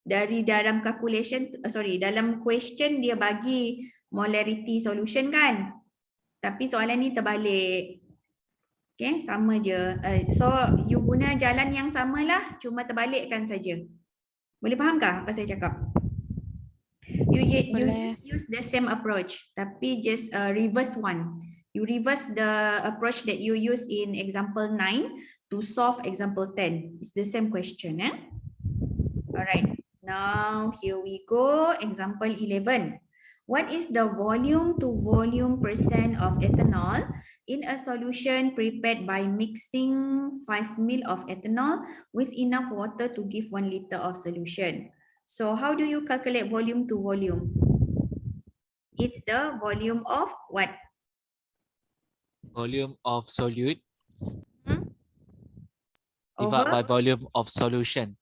dari dalam calculation, dalam question dia bagi molarity solution kan? Tapi soalan ni terbalik. Okay, sama je. So you guna jalan yang samalah, cuma terbalikkan saja. Boleh fahamkah apa saya cakap? You Boleh. just use the same approach, tapi just reverse one. You reverse the approach that you use in example 9 to solve example 10. It's the same question, eh? Alright, now here we go. Example 11. What is the volume to volume percent of ethanol in a solution prepared by mixing 5 ml of ethanol with enough water to give 1 liter of solution? So how do you calculate volume to volume? It's the volume of what? Volume of solute Hmm? divided by Over? volume of solution.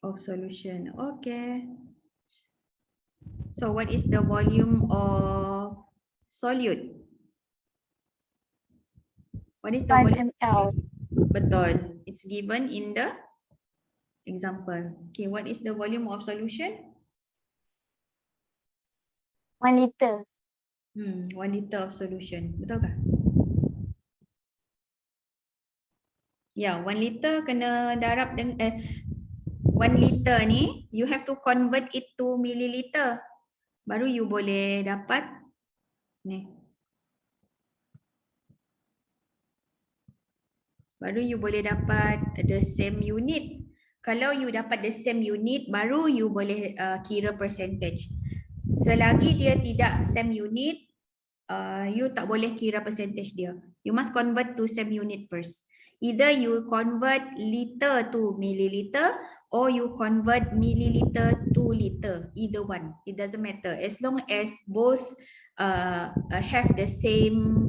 Of solution. Okay. So what is the volume of solute? What is the 5 volume? ml. Betul. It's given in the example. Okay, what is the volume of solution? 1 liter. 1 liter of solution. Betul kah? Ya, 1 liter kena darab dengan 1 liter ni you have to convert it to milliliter. Baru you boleh dapat ni. Baru you boleh dapat the same unit. Kalau you dapat the same unit, baru you boleh kira percentage. Selagi dia tidak same unit, you tak boleh kira percentage dia. You must convert to same unit first. Either you convert liter to milliliter or you convert milliliter to liter. Either one, it doesn't matter as long as both have the same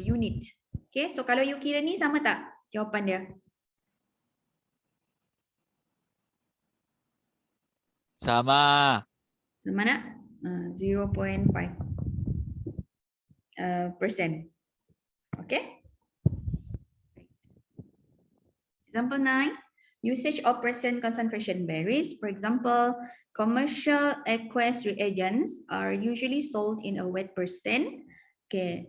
unit. Okay, so kalau you kira ni sama tak jawapan dia? Sama. Sama nak? 0.5 percent. Okay. Example 9. Usage of percent concentration varies. For example, commercial aqueous reagents are usually sold in a wet percent. Okay.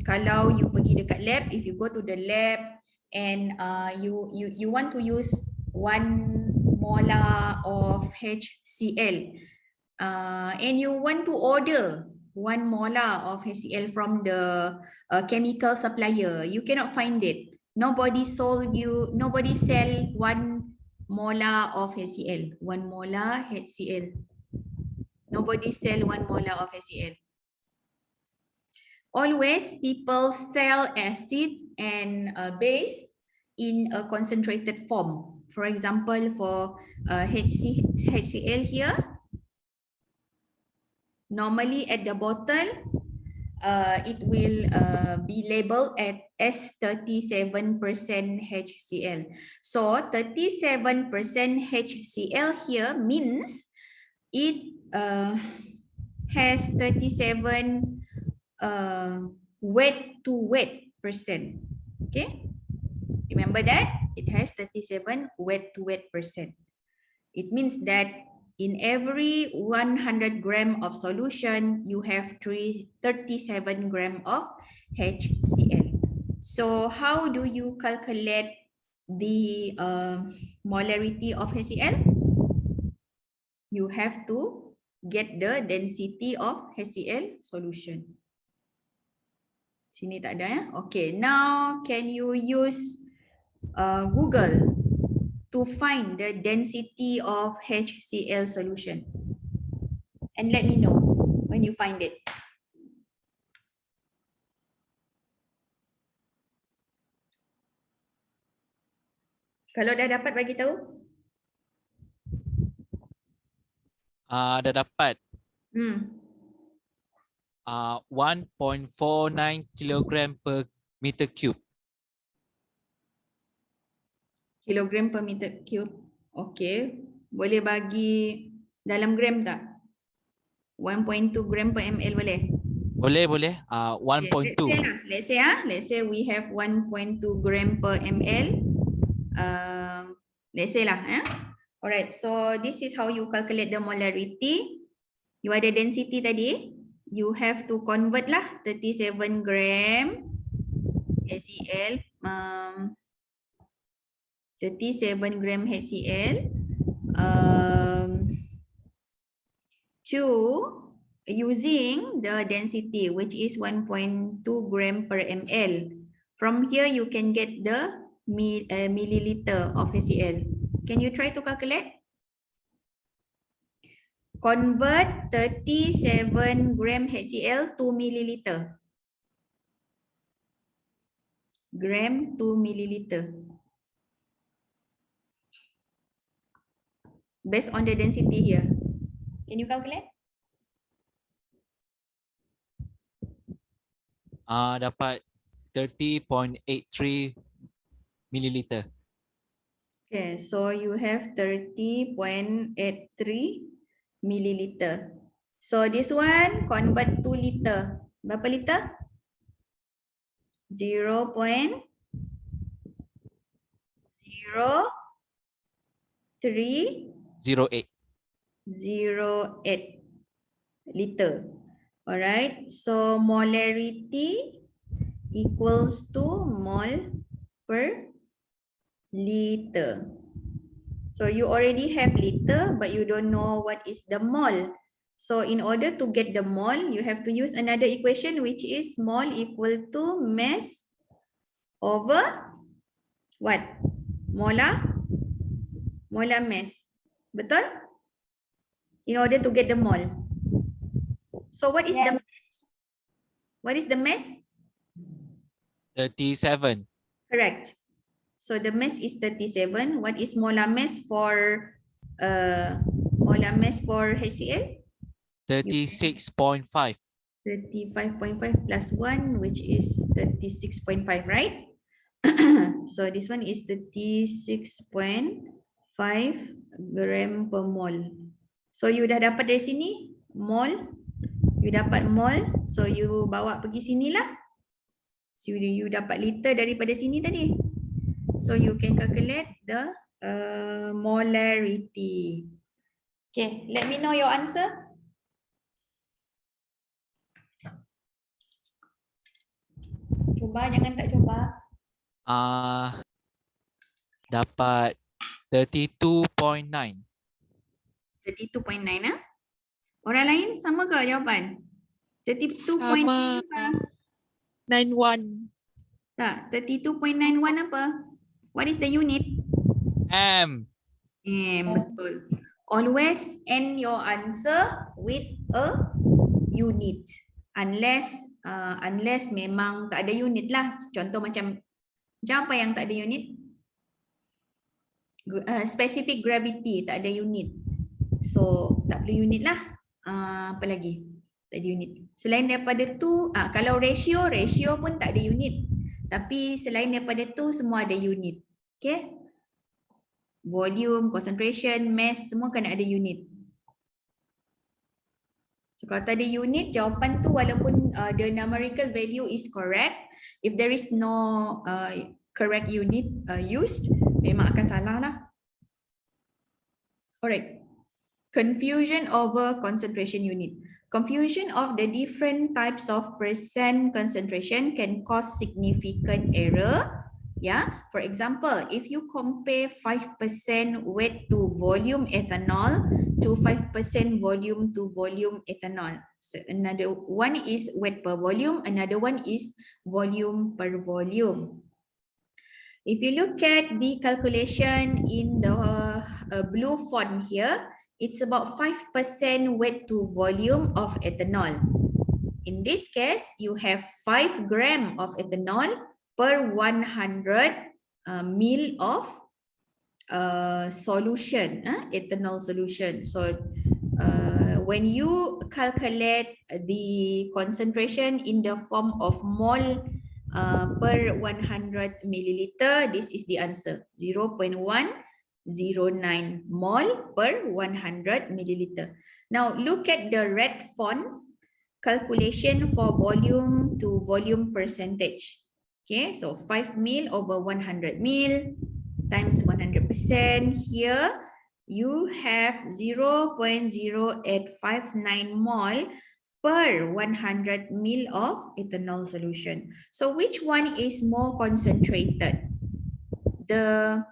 Kalau you pergi dekat lab, if you go to the lab and you want to use 1 molar of HCl, and you want to order 1 molar of HCl from the chemical supplier, you cannot find it. Nobody sell 1 molar of HCl. 1 molar HCl. Nobody sell 1 molar of HCl. Always people sell acid and base in a concentrated form. For example, for HCl here, normally at the bottle, it will be labeled as 37% HCl. So 37% HCl here means it has 37 wet to wet percent. Okay, remember that it has 37 wet to wet percent. It means that in every 100 gram of solution, you have 37 gram of HCl. So how do you calculate the molarity of HCl? You have to get the density of HCl solution. Sini tak ada ya? Okay, now can you use Google to find the density of HCl solution? And let me know when you find it. Kalau dah dapat bagi tahu. Dah dapat. 1.49 kilogram per meter cube. Kilogram per meter cube. Okay. Boleh bagi dalam gram tak? 1.2 gram per ml boleh? Boleh. 1.2. Let's say we have 1.2 gram per ml. Let's say lah. Alright, so this is how you calculate the molarity. You ada density tadi. You have to convert lah 37 gram HCl. 37 gram HCl to using the density, which is 1.2 gram per ml. From here, you can get the milliliter of HCl. Can you try to calculate? Convert 37 gram HCl to milliliter. Gram to milliliter. Based on the density here. Can you calculate? Dapat 30.83 milliliter. Okay, so you have 30.83 milliliter. So this one convert to liter. Berapa liter? 0.03 08. 08 liter. Alright, so molarity equals to mole per liter. So you already have liter, but you don't know what is the mole. So in order to get the mole, you have to use another equation, which is mole equal to mass over what? Molar mass. Betul? In order to get the mole. So what is the Yes. mass? What is the mass? 37. Correct. So the mass is 37. What is molar mass for HCl? 36.5. 35.5 plus 1, which is 36.5, right? So this one is 36.5 gram per mole. So you dah dapat dari sini mole. You dapat mole. So you bawa pergi sini lah. So you dapat liter daripada sini tadi. So you can calculate the molarity. Okay, let me know your answer. Cuba, jangan tak cuba. Dapat 32.9. 32.9 ah. Orang lain sama ke jawapan? 32.9 Sama. apa? 91. Tak, 32.91 apa? What is the unit? M. Betul. Always end your answer with a unit. Unless memang tak ada unit lah. Contoh macam apa yang tak ada unit? Specific gravity, tak ada unit. So tak perlu unit lah. Apa lagi? Tak ada unit. Selain daripada tu, kalau ratio pun tak ada unit. Tapi selain daripada tu semua ada unit. Okay? Volume, concentration, mass, semua kena ada unit. So kalau tak ada unit, jawapan tu walaupun the numerical value is correct, if there is no correct unit used, memang akan salah lah. Alright. Confusion over concentration unit. Confusion of the different types of percent concentration can cause significant error. Yeah, for example, if you compare 5% weight to volume ethanol to 5% volume to volume ethanol. So another one is weight per volume, another one is volume per volume. If you look at the calculation in the blue font here, it's about 5% weight to volume of ethanol. In this case, you have 5 gram of ethanol per 100 ml of solution, ethanol solution. So when you calculate the concentration in the form of mole per 100 milliliter, this is the answer, 0.109 mole per 100 milliliter. Now look at the red font, calculation for volume to volume percentage. Okay, so 5 ml over 100 ml times 100%. Here you have 0.0859 mole per 100 ml of ethanol solution. So which one is more concentrated? The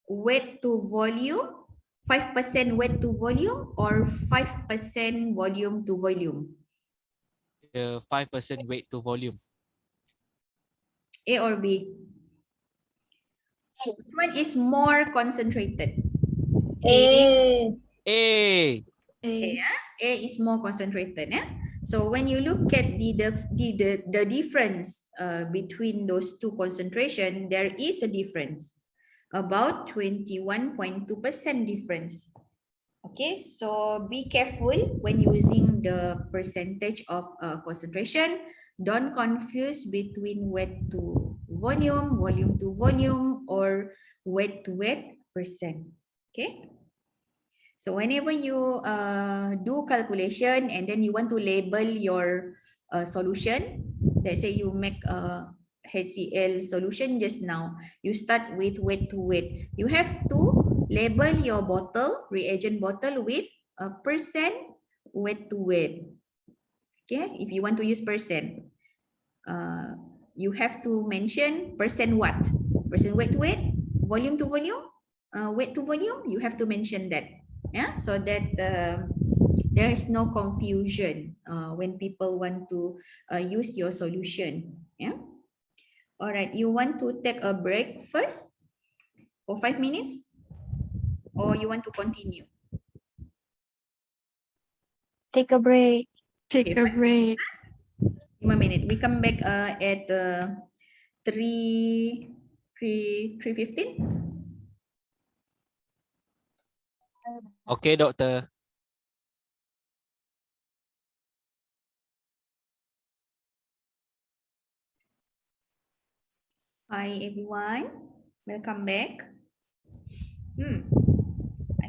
weight to volume 5% weight to volume or 5% volume to volume? The 5% weight to volume. A or B? Which one is more concentrated? A. A. A is more concentrated. Yeah? So when you look at the difference between those two concentration, there is a difference, about 21.2% difference. Okay, so be careful when using the percentage of concentration. Don't confuse between weight to volume, volume to volume, or weight to weight percent. Okay. So whenever you do calculation and then you want to label your solution, let's say you make a HCl solution just now, you start with weight to weight. You have to label your bottle, reagent bottle, with a percent weight to weight. Okay, if you want to use percent, you have to mention percent what? Percent weight to weight, volume to volume, weight to volume. You have to mention that. Yeah, so that there is no confusion when people want to use your solution. Yeah. All right. You want to take a break first for 5 minutes, or you want to continue? Take a break. Take Okay, a 5 break. 1 minute. We come back at 3:15. Okay, doctor. Hi everyone, welcome back. I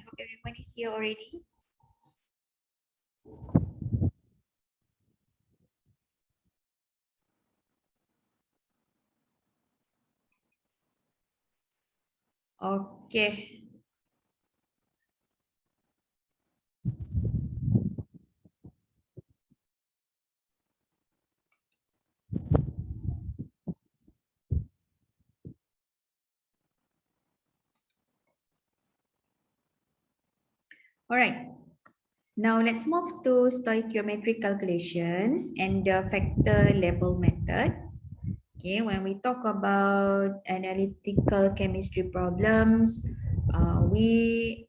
hope everyone is here already. Okay. All right. Now let's move to stoichiometric calculations and the factor label method. Okay, when we talk about analytical chemistry problems, we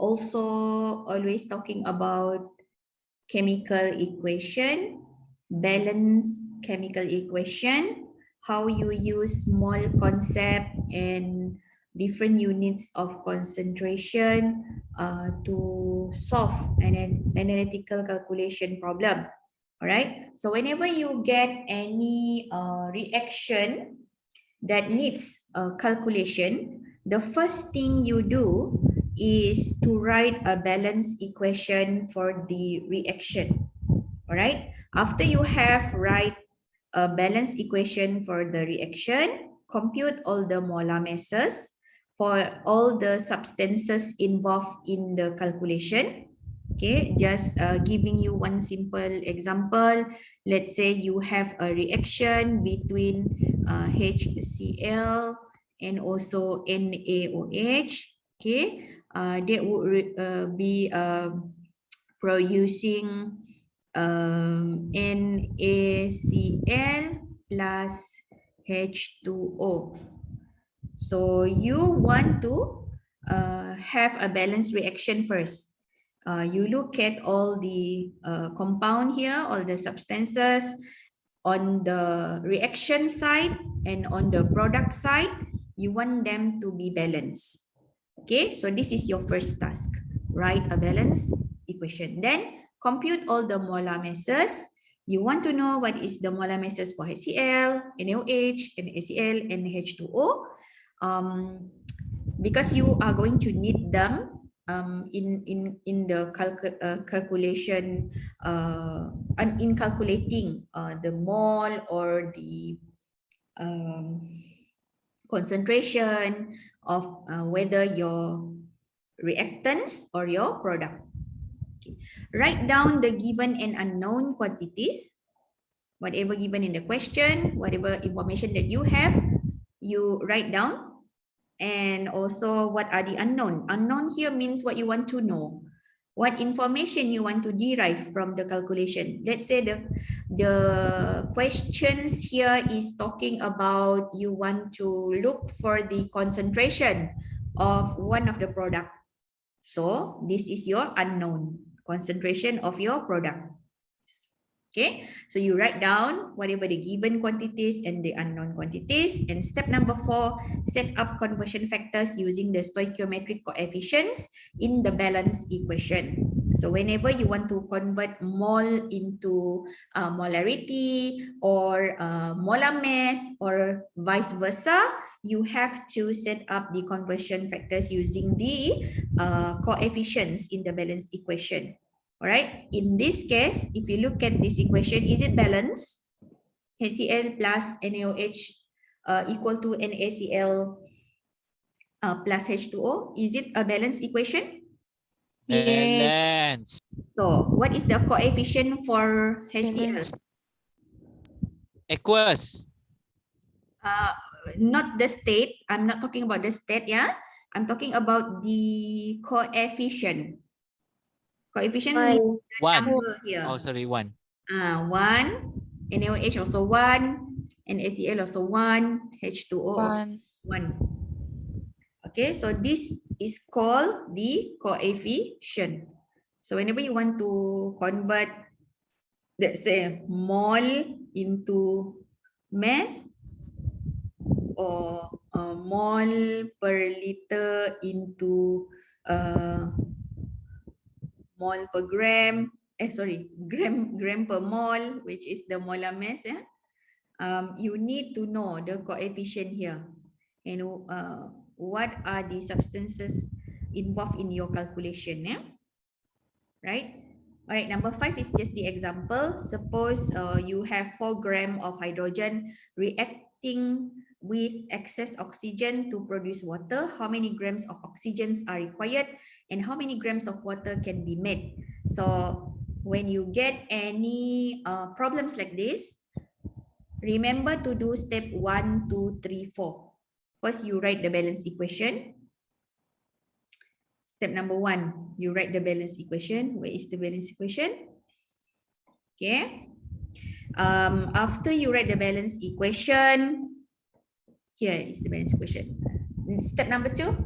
also always talking about chemical equation, balance chemical equation, how you use mole concept and different units of concentration to solve an analytical calculation problem. All right. So whenever you get any reaction that needs a calculation, the first thing you do is to write a balance equation for the reaction. All right. After you have write a balance equation for the reaction, compute all the molar masses for all the substances involved in the calculation. Okay, just giving you one simple example. Let's say you have a reaction between HCl and also NaOH. Okay, that would be producing NaCl plus H2O. So you want to have a balanced reaction first. You look at all the compound here, all the substances on the reaction side and on the product side, you want them to be balanced. Okay, so this is your first task. Write a balanced equation. Then compute all the molar masses. You want to know what is the molar masses for HCl, NaOH, NaCl, and H2O. Because you are going to need them in the calculation and in calculating the mole or the concentration of whether your reactants or your product. Okay. Write down the given and unknown quantities, whatever given in the question, whatever information that you have, you write down. And also, what are the unknown? Unknown here means what you want to know. What information you want to derive from the calculation. Let's say the questions here is talking about you want to look for the concentration of one of the product. So this is your unknown concentration of your product. Okay, so you write down whatever the given quantities and the unknown quantities. And step number 4, set up conversion factors using the stoichiometric coefficients in the balance equation. So whenever you want to convert mole into molarity or molar mass or vice versa, you have to set up the conversion factors using the coefficients in the balance equation. All right, in this case, if you look at this equation, is it balanced? HCl plus NaOH equal to NaCl plus H2O. Is it a balanced equation? Yes. Balance. So what is the coefficient for HCl? Balance. Aqueous. Not the state. I'm not talking about the state, yeah? I'm talking about the coefficient. Coefficient means the 1. number here. Oh, sorry, 1. 1, NaOH also 1, NaCl also 1, H2O also 1. 1. Okay, so this is called the coefficient. So whenever you want to convert, let's say, mole into mass or mole per liter into mole per gram, gram per mole, which is the molar mass, you need to know the coefficient here and what are the substances involved in your calculation, right? All right, number 5 is just the example. Suppose you have 4 grams of hydrogen reacting with excess oxygen to produce water. How many grams of oxygens are required and how many grams of water can be made? So when you get any problems like this, remember to do step 1, 2, 3, 4. First, you write the balance equation. Step number 1, you write the balance equation. Where is the balance equation? Okay. After you write the balance equation, here is the balance equation. Step number 2,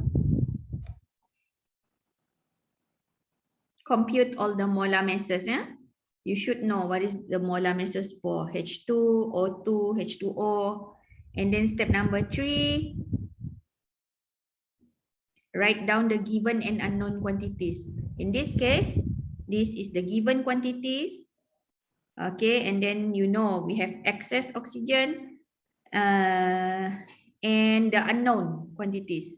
compute all the molar masses. You should know what is the molar masses for H2, O2, H2O. And then step number 3, write down the given and unknown quantities. In this case, this is the given quantities. Okay, and then you know we have excess oxygen and the unknown quantities.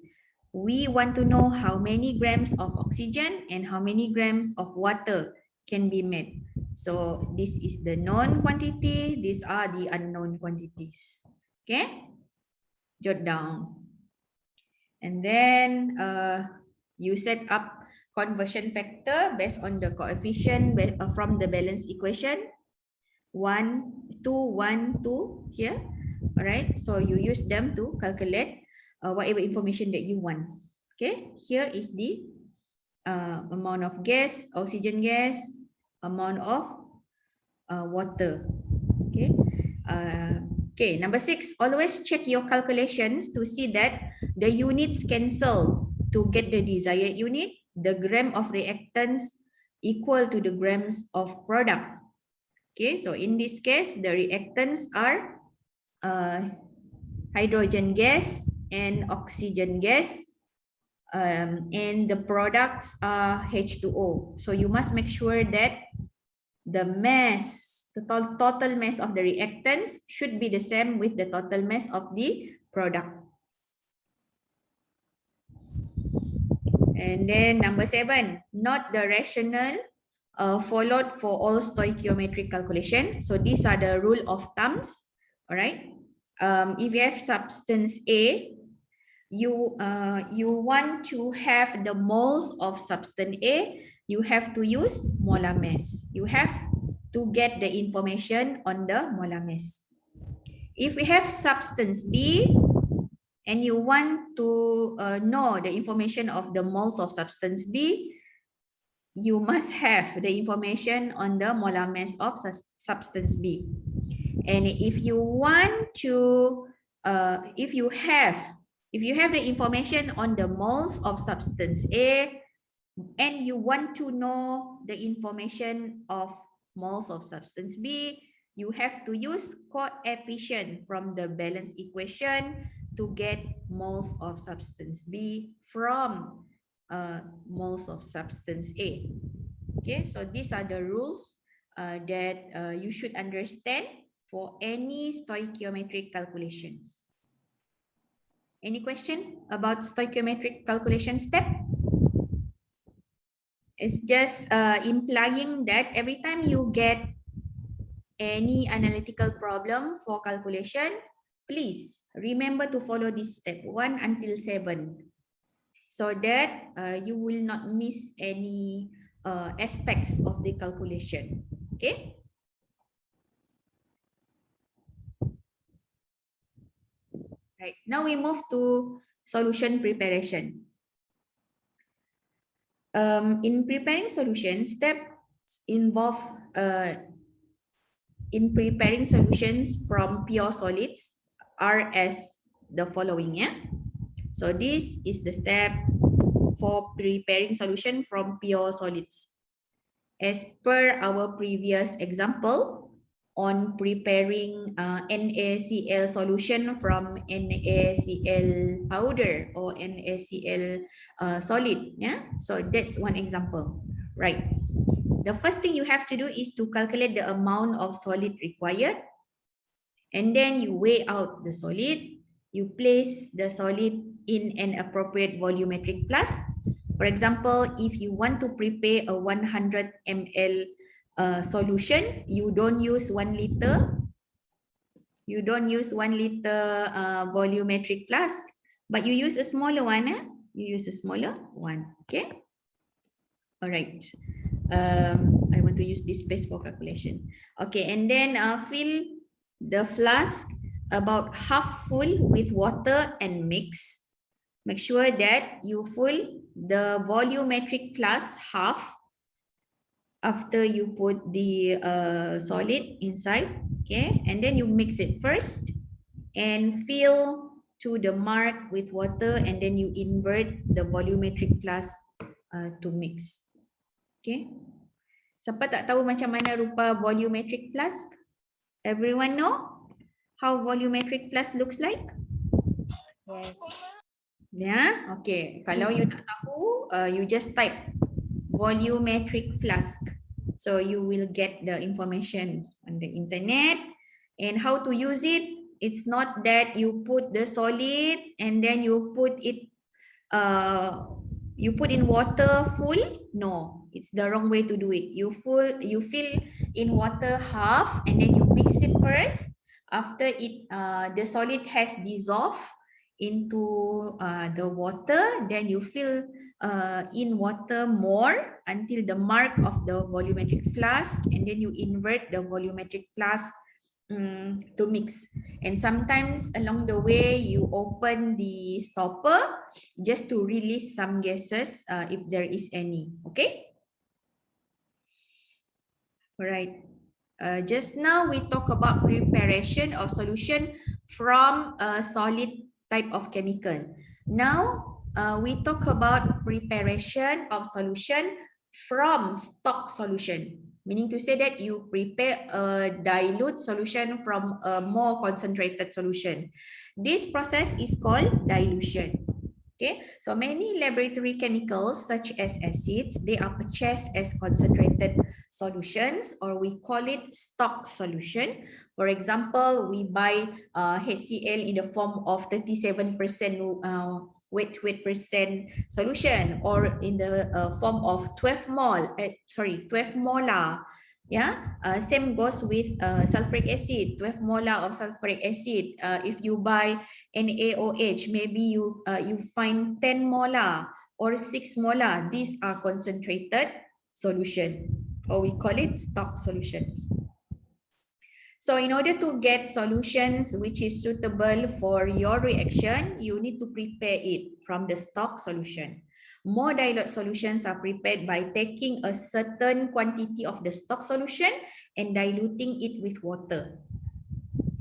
We want to know how many grams of oxygen and how many grams of water can be made. So this is the known quantity. These are the unknown quantities. Okay, jot down. And then you set up conversion factor based on the coefficient from the balance equation. 1, 2, 1, 2 here. All right, so you use them to calculate whatever information that you want. Okay, here is the amount of gas, oxygen gas, amount of water. Okay. Okay, number 6, always check your calculations to see that the units cancel to get the desired unit. The gram of reactants equal to the grams of product. Okay, so in this case, the reactants are hydrogen gas and oxygen gas, and the products are H2O. So you must make sure that the mass, the total mass of the reactants should be the same with the total mass of the product. And then number 7, note the rationale followed for all stoichiometric calculation. So these are the rule of thumbs. All right. If you have substance A, you want to have the moles of substance A, you have to use molar mass. You have to get the information on the molar mass. If we have substance B and you want to know the information of the moles of substance B, you must have the information on the molar mass of substance B. And if you want to, if you have the information on the moles of substance A, and you want to know the information of moles of substance B, you have to use coefficient from the balance equation to get moles of substance B from moles of substance A. Okay, so these are the rules that you should understand for any stoichiometric calculations. Any question about stoichiometric calculation step? It's just implying that every time you get any analytical problem for calculation, please remember to follow this step 1 until 7, so that you will not miss any aspects of the calculation. Okay. Right. Now we move to solution preparation. In preparing solution, steps involve in preparing solutions from pure solids are as the following. Yeah. So this is the step for preparing solution from pure solids. As per our previous example on preparing NaCl solution from NaCl powder or NaCl solid. Yeah. So that's one example, right? The first thing you have to do is to calculate the amount of solid required, and then you weigh out the solid. You place the solid in an appropriate volumetric flask. For example, if you want to prepare a 100 ml solution, you don't use 1 liter. You don't use 1 liter volumetric flask, but you use a smaller one. You use a smaller one. Okay. All right. I want to use this space for calculation. Okay, and then fill the flask about half full with water and mix. Make sure that you fill the volumetric flask half after you put the solid inside. Okay, and then you mix it first and fill to the mark with water, and then you invert the volumetric flask to mix. Okay. Siapa tak tahu macam mana rupa volumetric flask? Everyone know how volumetric flask looks like? Yes. Yeah, okay. Kalau you tak tahu, you just type volumetric flask. So you will get the information on the internet. And how to use it? It's not that you put the solid and then you put it, you put in water full. No, it's the wrong way to do it. You fill in water half and then you mix it first. After it, the solid has dissolved into the water, then you fill in water more until the mark of the volumetric flask, and then you invert the volumetric flask to mix. And sometimes along the way you open the stopper just to release some gases if there is any. Okay. All right. Just now we talk about preparation of solution from a solid type of chemical. Now we talk about preparation of solution from stock solution, meaning to say that you prepare a dilute solution from a more concentrated solution. This process is called dilution. Okay, so many laboratory chemicals such as acids, they are purchased as concentrated solutions, or we call it stock solution. For example, we buy HCl in the form of 37% weight percent solution, or in the form of 12 molar. Yeah, same goes with sulfuric acid, 12 molar of sulfuric acid. If you buy NaOH, maybe you find 10 molar or 6 molar. These are concentrated solution, or we call it stock solutions. So in order to get solutions which is suitable for your reaction, you need to prepare it from the stock solution. More dilute solutions are prepared by taking a certain quantity of the stock solution and diluting it with water.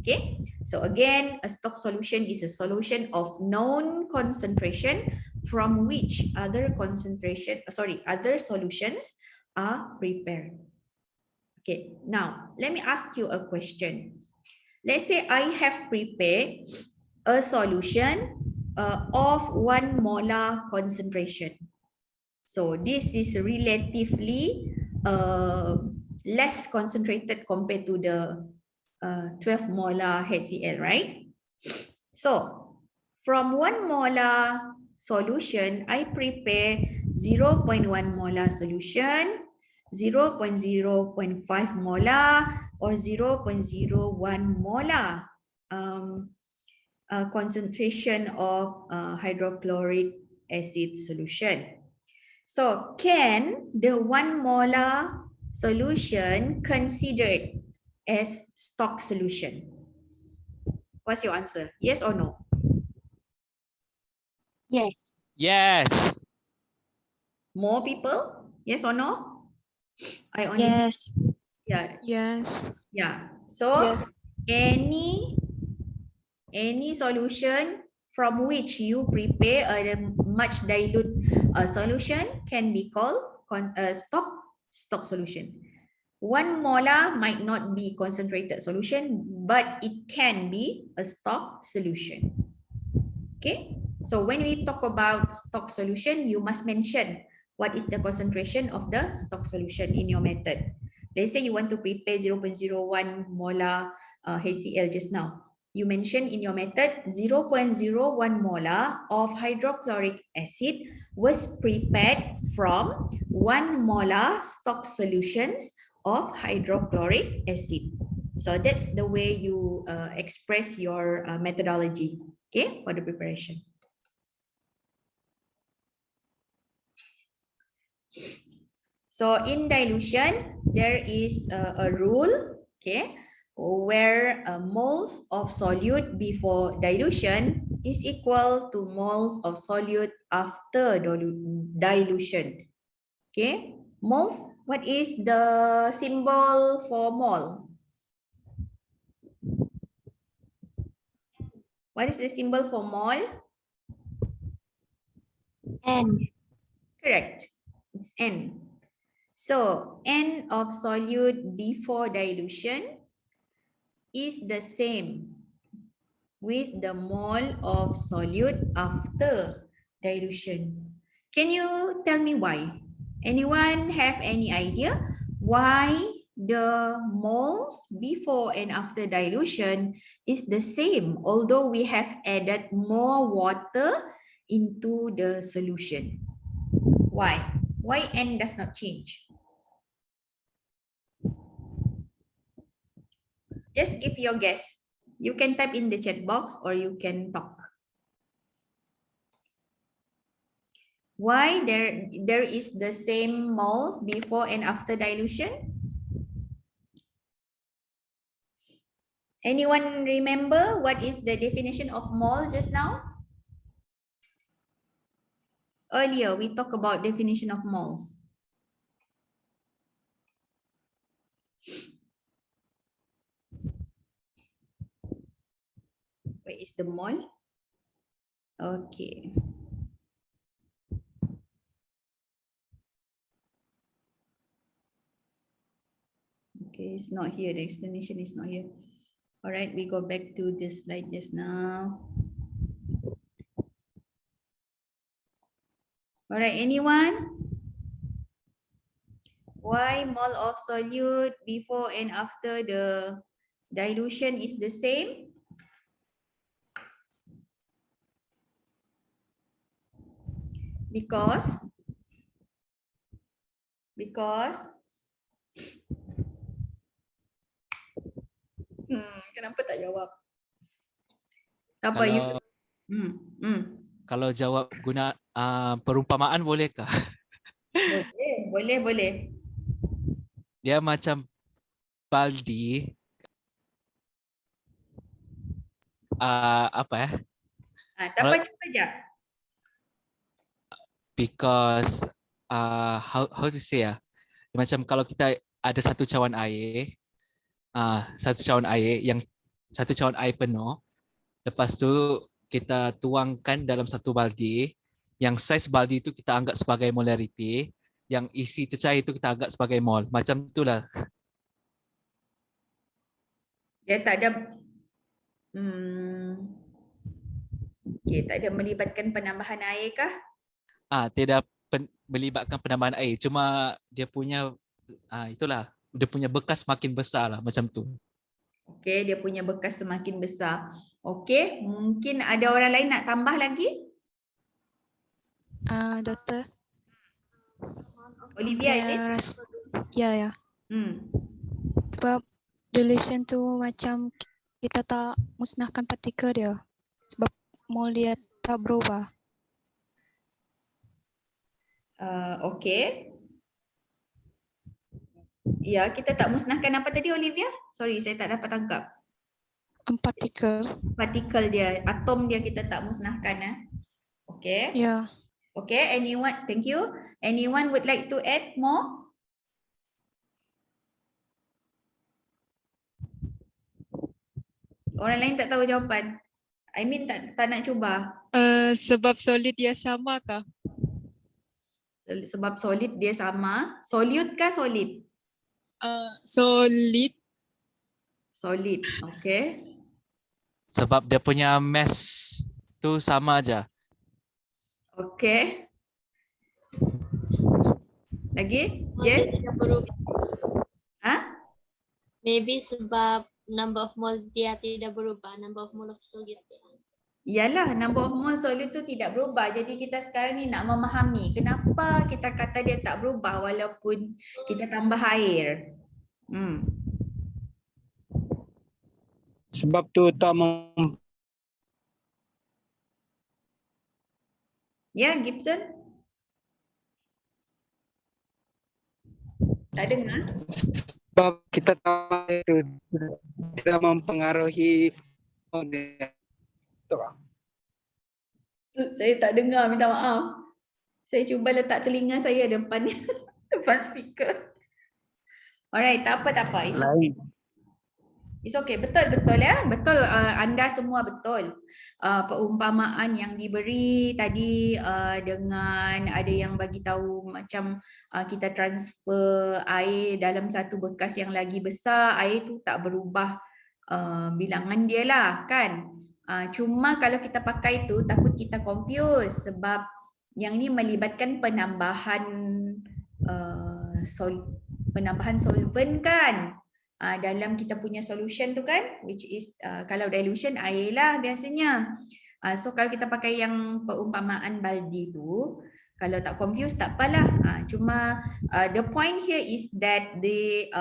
Okay, so again, a stock solution is a solution of known concentration from which other solutions are prepared. Okay, now let me ask you a question. Let's say I have prepared a solution of 1 molar concentration. So this is relatively less concentrated compared to the 12 molar HCl, right? So from 1 molar solution, I prepare 0.1 molar solution, 0.05 molar, or 0.01 molar concentration of hydrochloric acid solution. So can the 1 molar solution considered as stock solution? What's your answer? Yes or no? Yes. Yes. More people? Yes or no? I only hear- Yes. yeah, Yes. yeah. So Yes. any solution from which you prepare a much dilute solution can be called stock solution. 1 molar might not be concentrated solution, but it can be a stock solution. Okay, so when we talk about stock solution, you must mention what is the concentration of the stock solution in your method. Let's say you want to prepare 0.01 molar HCl just now. You mention in your method 0.01 molar of hydrochloric acid was prepared from 1 molar stock solutions of hydrochloric acid. So that's the way you express your methodology, okay, for the preparation. So in dilution, there is a rule, okay, where moles of solute before dilution is equal to moles of solute after dilution. Okay, moles, what is the symbol for mole? What is the symbol for mole? N. Correct, it's N. So N of solute before dilution is the same with the mole of solute after dilution. Can you tell me why? Anyone have any idea why the moles before and after dilution is the same, although we have added more water into the solution? Why? Why N does not change? Just give your guess. You can type in the chat box or you can talk. Why there is the same moles before and after dilution? Anyone remember what is the definition of mole just now? Earlier we talked about definition of moles. Where is the mole? Okay. Okay, it's not here. The explanation is not here. All right, we go back to this slide just now. All right, anyone? Why mole of solute before and after the dilution is the same? Because kenapa tak jawab? Apa you? Kalau jawab guna perumpamaan bolehkah? Boleh. Dia macam baldi. apa Tak apa, cuba je. because how to say macam kalau kita ada satu cawan air, satu cawan air yang satu cawan air penuh, lepas tu kita tuangkan dalam satu baldi, yang saiz baldi itu kita anggap sebagai molarity, yang isi tercair itu kita anggap sebagai mol. Macam itulah. Dia tak ada tak ada melibatkan penambahan air kah? Tidak melibatkan penambahan air, cuma dia punya itulah, dia punya bekas makin besar lah macam tu. Okey, dia punya bekas semakin besar. Okey, mungkin ada orang lain nak tambah lagi? Doktor, Olivia, is it? saya rasa ya. Hmm. Sebab dilution tu macam kita tak musnahkan partikel dia. Sebab mol dia tak berubah. Okey. Ya, kita tak musnahkan apa tadi, Olivia? Sorry, saya tak dapat tangkap. Partikel. Partikel dia, atom dia kita tak musnahkan. Okey. Ya. Okay, anyone, thank you. Anyone would like to add more? Orang lain tak tahu jawapan. I mean tak nak cuba. Sebab solid dia sama kah? Sebab solid dia sama. Solute kah solid? Solid. Solid, okay. Sebab dia punya mass tu sama aja. Okay. Lagi? Yes? Maybe sebab number of moles dia tidak berubah, number of mole of solid dia. Yalah, number of mole solid tu tidak berubah. Jadi kita sekarang ni nak memahami kenapa kita kata dia tak berubah walaupun kita tambah air. Sebab tu tak Ya, Gibson? Tak dengar? sebab kita tahu itu tidak mempengaruhi betul tak? Saya tak dengar, minta maaf. Saya cuba letak telinga saya depan depan speaker. Alright, tak apa. It's okay. It's okay. Betul ya. Betul, anda semua betul. Perumpamaan yang diberi tadi dengan ada yang bagi tahu macam kita transfer air dalam satu bekas yang lagi besar, air tu tak berubah bilangan dia lah kan. Cuma kalau kita pakai tu takut kita confuse sebab yang ni melibatkan penambahan solvent kan. Dalam kita punya solution tu kan, which is kalau dilution air lah biasanya. So kalau kita pakai yang perumpamaan baldi tu, kalau tak confuse tak apalah. Cuma the point here is that the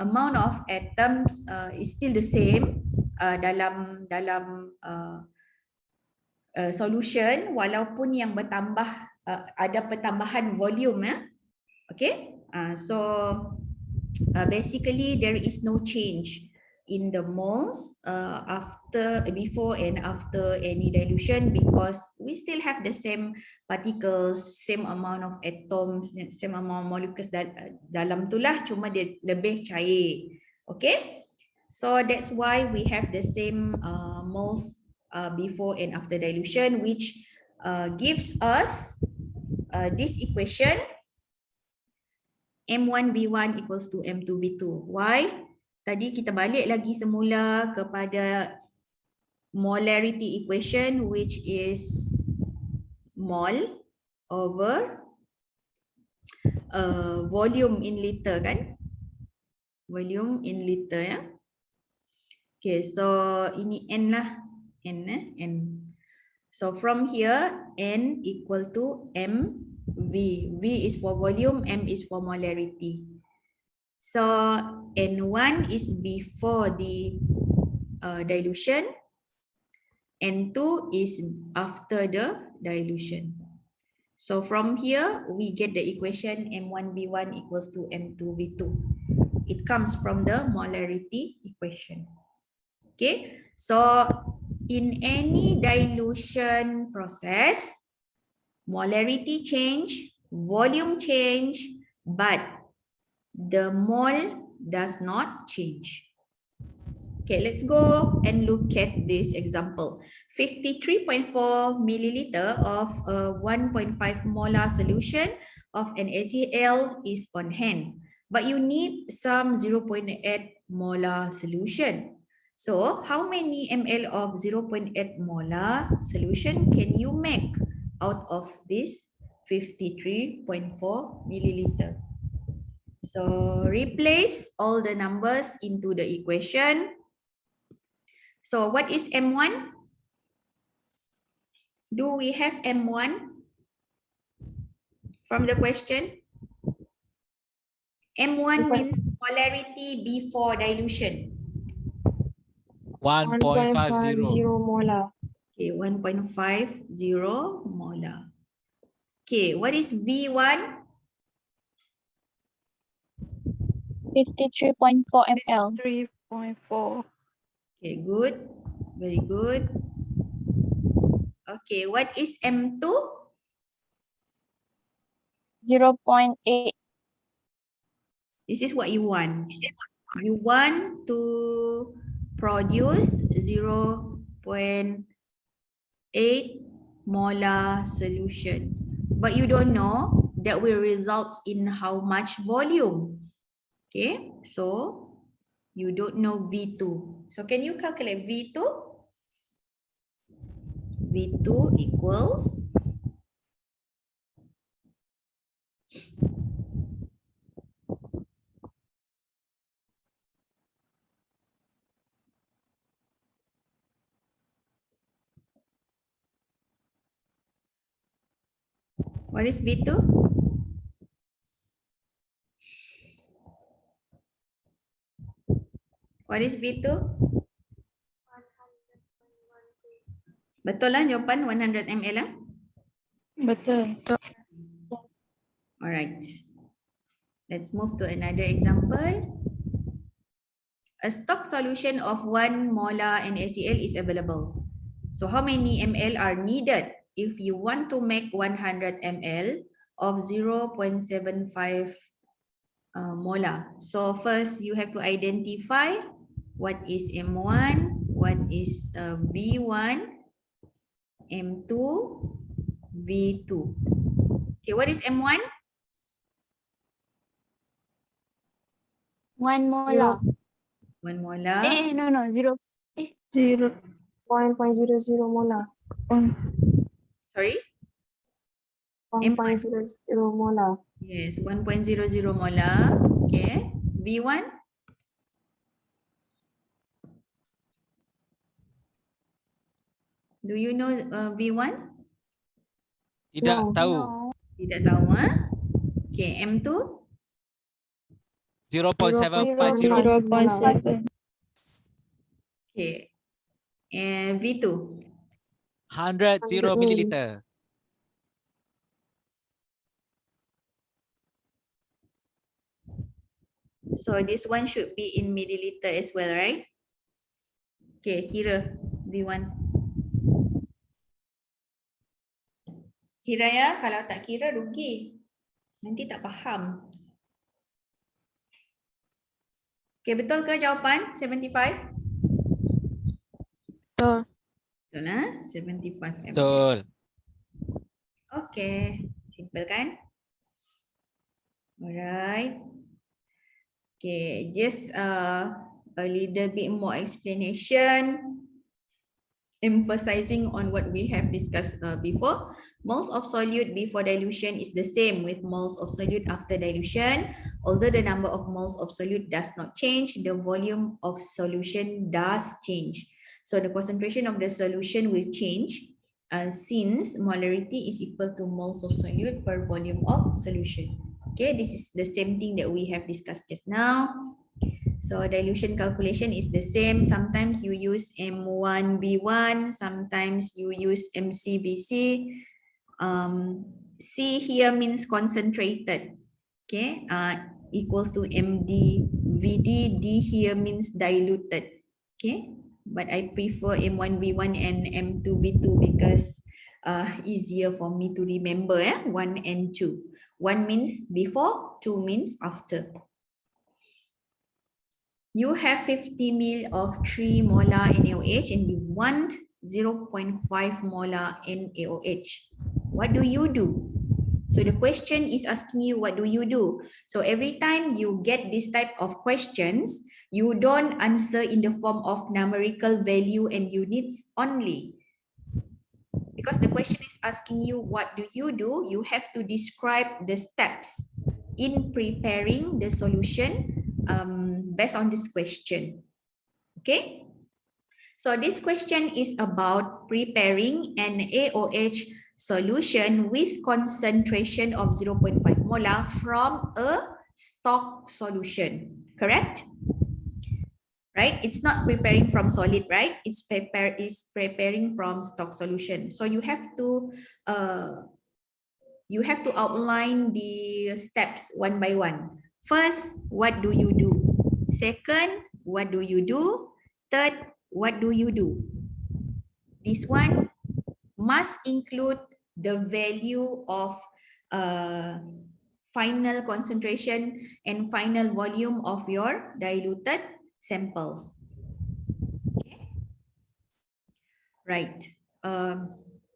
amount of atoms is still the same dalam solution walaupun yang bertambah ada pertambahan volume ya. Okay? So basically there is no change in the moles before and after any dilution because we still have the same particles, same amount of atoms, same amount of molecules dalam tu lah, cuma dia lebih cair. Okay? So that's why we have the same moles before and after dilution, which gives us this equation M1V1 equals to M2V2. Why? Tadi kita balik lagi semula kepada molarity equation, which is mol over volume in liter kan? Volume in liter ya. Okay, so ini N lah. N. So from here, N equal to MV. V is for volume, M is for molarity. So N1 is before the dilution. N2 is after the dilution. So from here, we get the equation M1V1 equals to M2V2. It comes from the molarity equation. Okay, so in any dilution process, molarity change, volume change, but the mole does not change. Okay, let's go and look at this example. 53.4 milliliter of a 1.5 molar solution of an ACL is on hand, but you need some 0.8 molar solution. So, how many ml of 0.8 molar solution can you make out of this 53.4 milliliter? So, replace all the numbers into the equation. So what is M1? Do we have M1 from the question? M1 means molarity before dilution. 1.50. molar. Okay, 1.50 molar. Okay, what is V1? 53.4 ml. 3.4. Okay, good. Very good. Okay, what is M2? 0.8. This is what you want. You want to produce 0.8 molar solution, but you don't know that will result in how much volume. Okay, so you don't know V2. So can you calculate V2? V2 equals what is V2? What is V2? Betul lah jawapan 100 ml lah. Betul. Alright. Let's move to another example. A stock solution of 1 molar NaCl is available. So how many ml are needed if you want to make 100 ml of 0.75 molar? So first you have to identify what is M1, what is V1, M2, V2. Okay, what is M1? 1 molar. 1 molar. No. 0.00 molar. Sorry? 1.00 molar. Yes, 1.00 molar. Okay. V1? Do you know V1? Tidak tahu. Tidak tahu, ah? Okay, M2? 0.750. 0.7. Okay. And V2? 100 milliliter. So this one should be in milliliter as well, right? Okay, kira V1. Kira ya, kalau tak kira rugi. Nanti tak faham. Okay, betul ke jawapan 75? Betul. Betul lah, 75 ml. Betul. Okay, simple kan? Alright. Okay, just a little bit more explanation, emphasizing on what we have discussed before. Moles of solute before dilution is the same with moles of solute after dilution. Although the number of moles of solute does not change, the volume of solution does change. So the concentration of the solution will change since molarity is equal to moles of solute per volume of solution. Okay, this is the same thing that we have discussed just now. So dilution calculation is the same. Sometimes you use M1B1, sometimes you use MCBC. C here means concentrated. Okay, equals to MDVD. D here means diluted. Okay, but I prefer M1V1 and M2V2 because easier for me to remember. 1 and 2. 1 means before, 2 means after. You have 50 ml of 3 molar NaOH and you want 0.5 molar NaOH. What do you do? So the question is asking you, what do you do? So every time you get this type of questions, you don't answer in the form of numerical value and units only. Because the question is asking you, what do? You have to describe the steps in preparing the solution based on this question. Okay? So this question is about preparing an AOH solution with concentration of 0.5 molar from a stock solution, correct? Right? It's not preparing from solid, right? It's preparing from stock solution. So you have to outline the steps one by one. First, what do you do? Second, what do you do? Third, what do you do? This one must include the value of final concentration and final volume of your diluted samples. Okay. Right.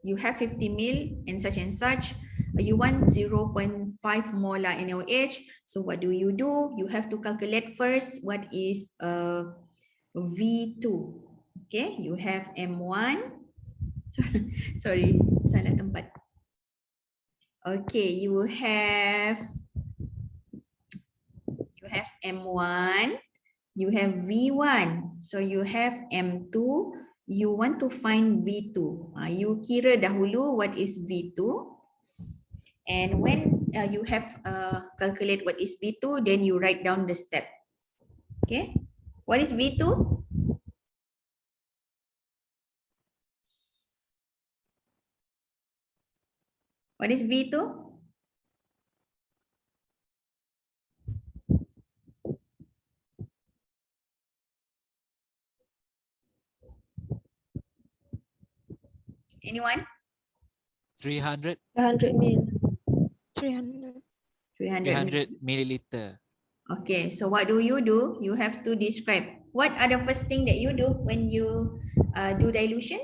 You have 50 ml and such. You want 0.5 molar NaOH. So what do? You have to calculate first what is V2. Okay, you have M1. Sorry, salah tempat. Okay, you have M1, you have V1. So you have M2, you want to find V2. You kira dahulu what is V2. And when you have calculate what is V2, then you write down the step. Okay, what is V2? What is V2? Anyone? 300 mil. 300. 300 milliliter. Okay, so what do? You have to describe. What are the first thing that you do when you do dilution?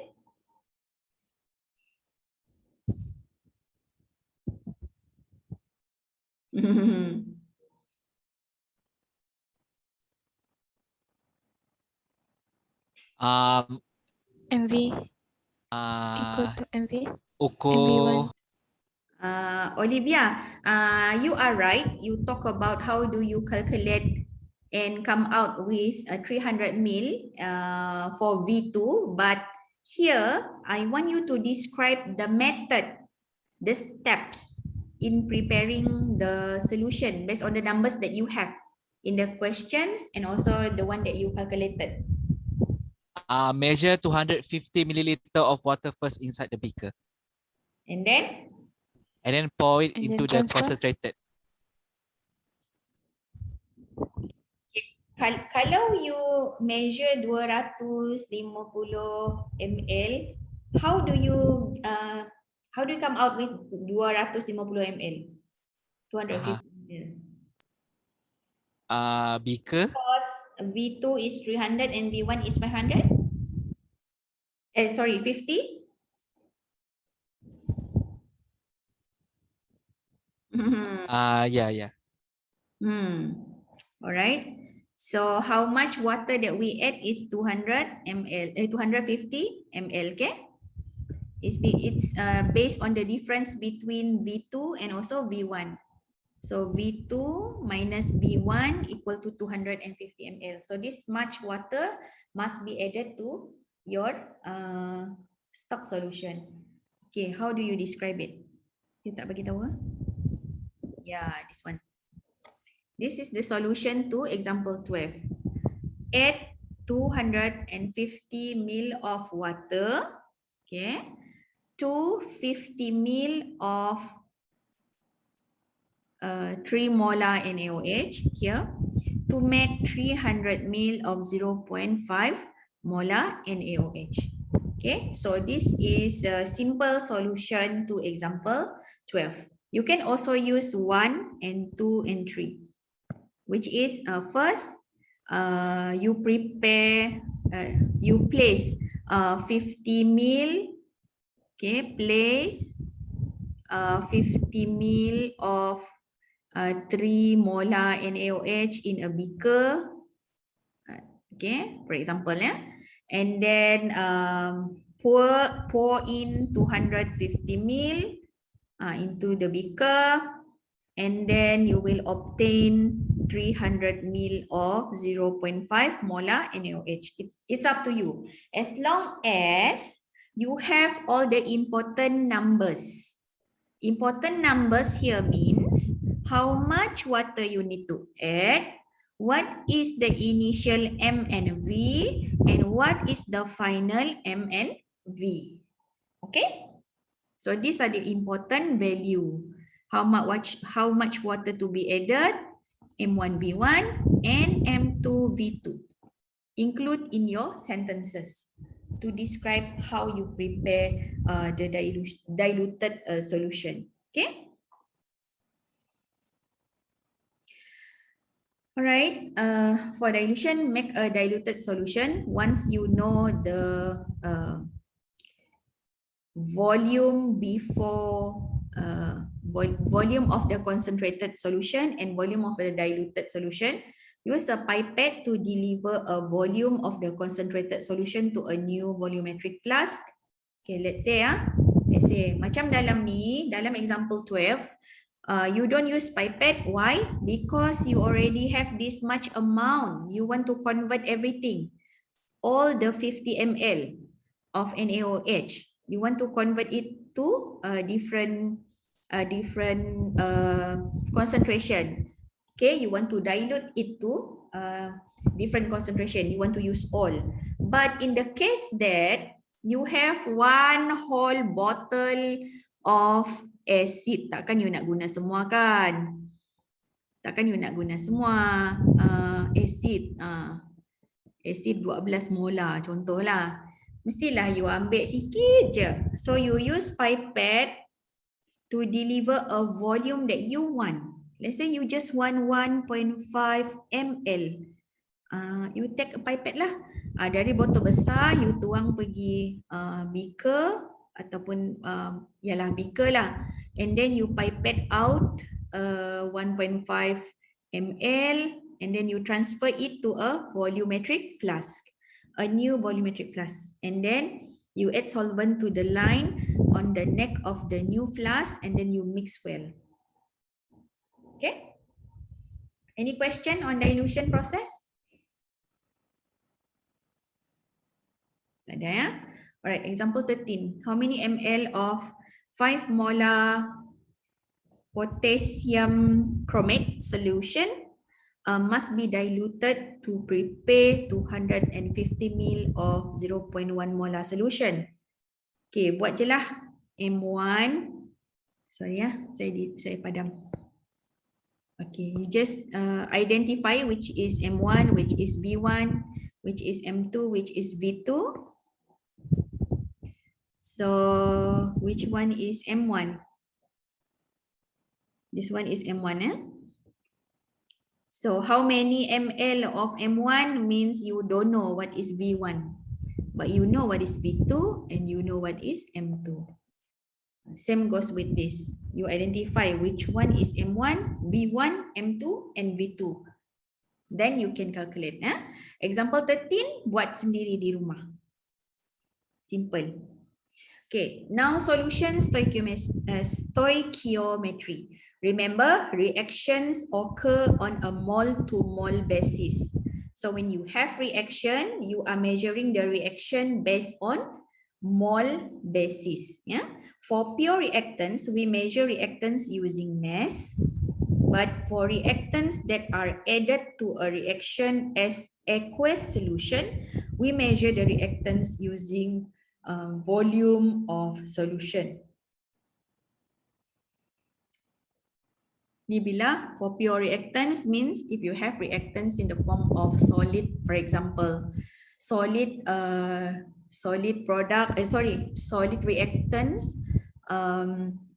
MV equal to MV. Ukur MV1. Olivia, you are right. You talk about how do you calculate and come out with 300 mil for V2, but here I want you to describe the method, the steps in preparing the solution based on the numbers that you have in the questions and also the one that you calculated. measure 250 milliliter of water first inside the beaker. And then Pour it And into then the transfer. concentrated. kalau you measure 250 ml, how do you come out with 250 ml? 250 ml. Beaker. Because V2 is 300 and V1 is 500? Sorry, 50? Yeah. All right. So how much water that we add is 200 ml, 250 ml, okay? It's based on the difference between V2 and also V1. So V2 minus V1 equal to 250 ml. So this much water must be added to your stock solution. Okay, how do you describe it? You tak bagi tahu? Yeah, this one. This is the solution to example 12. Add 250 ml of water, okay, to 50 ml of 3 molar NaOH here to make 300 ml of 0.5 molar NaOH. Okay, so this is a simple solution to example 12. You can also use 1 and 2 and 3, which is first you prepare, you place 50 ml, okay, place 50 ml of 3 molar NaOH in a beaker, okay, for example, yeah, and then pour in 250 ml into the beaker, and then you will obtain 300 ml of 0.5 molar NaOH. It's up to you, as long as you have all the important numbers. Important numbers here means how much water you need to add, what is the initial M and V, and what is the final M and V. Okay? So these are the important value. How much water to be added, M1V1 and M2V2. Include in your sentences to describe how you prepare the diluted solution. Okay. All right. For dilution, make a diluted solution. Once you know the volume before volume of the concentrated solution and volume of the diluted solution, use a pipette to deliver a volume of the concentrated solution to a new volumetric flask. Okay, let's say macam dalam ni, dalam example 12, you don't use pipette. Why? Because you already have this much amount. You want to convert everything, all the 50 ml of NaOH. You want to convert it to a different concentration. Okay, you want to dilute it to different concentration. You want to use all. But in the case that you have one whole bottle of acid, takkan you nak guna semua kan? Takkan you nak guna semua acid. Acid 12 molar contohlah. Mestilah you ambil sikit je. So you use pipette to deliver a volume that you want. Let's say you just want 1.5 ml. You take a pipette lah. Dari botol besar you tuang pergi beaker ataupun yalah beaker lah. And then you pipette out 1.5 ml and then you transfer it to a volumetric flask. A new volumetric flask, and then you add solvent to the line on the neck of the new flask and then you mix well. Okay, any question on dilution process? Ada ya? Alright, example 13. How many ml of 5 molar potassium chromate solution must be diluted to prepare 250 ml of 0.1 molar solution? Okay, buat je lah. M1. Sorry ya, saya padam. Okay, you just identify which is M1, which is V1, which is M2, which is V2. So, which one is M1? This one is M1, eh? So how many ml of M1 means you don't know what is V1, but you know what is V2 and you know what is M2. Same goes with this. You identify which one is M1, V1, M2 and V2. Then you can calculate. Example 13, buat sendiri di rumah. Simple. Okay, now solution stoichiometry. Remember, reactions occur on a mole-to-mole basis. So when you have reaction, you are measuring the reaction based on mole basis. Yeah? For pure reactants, we measure reactants using mass. But for reactants that are added to a reaction as aqueous solution, we measure the reactants using volume of solution. Ni bila for pure reactants means if you have reactants in the form of solid, for example, solid product, solid reactants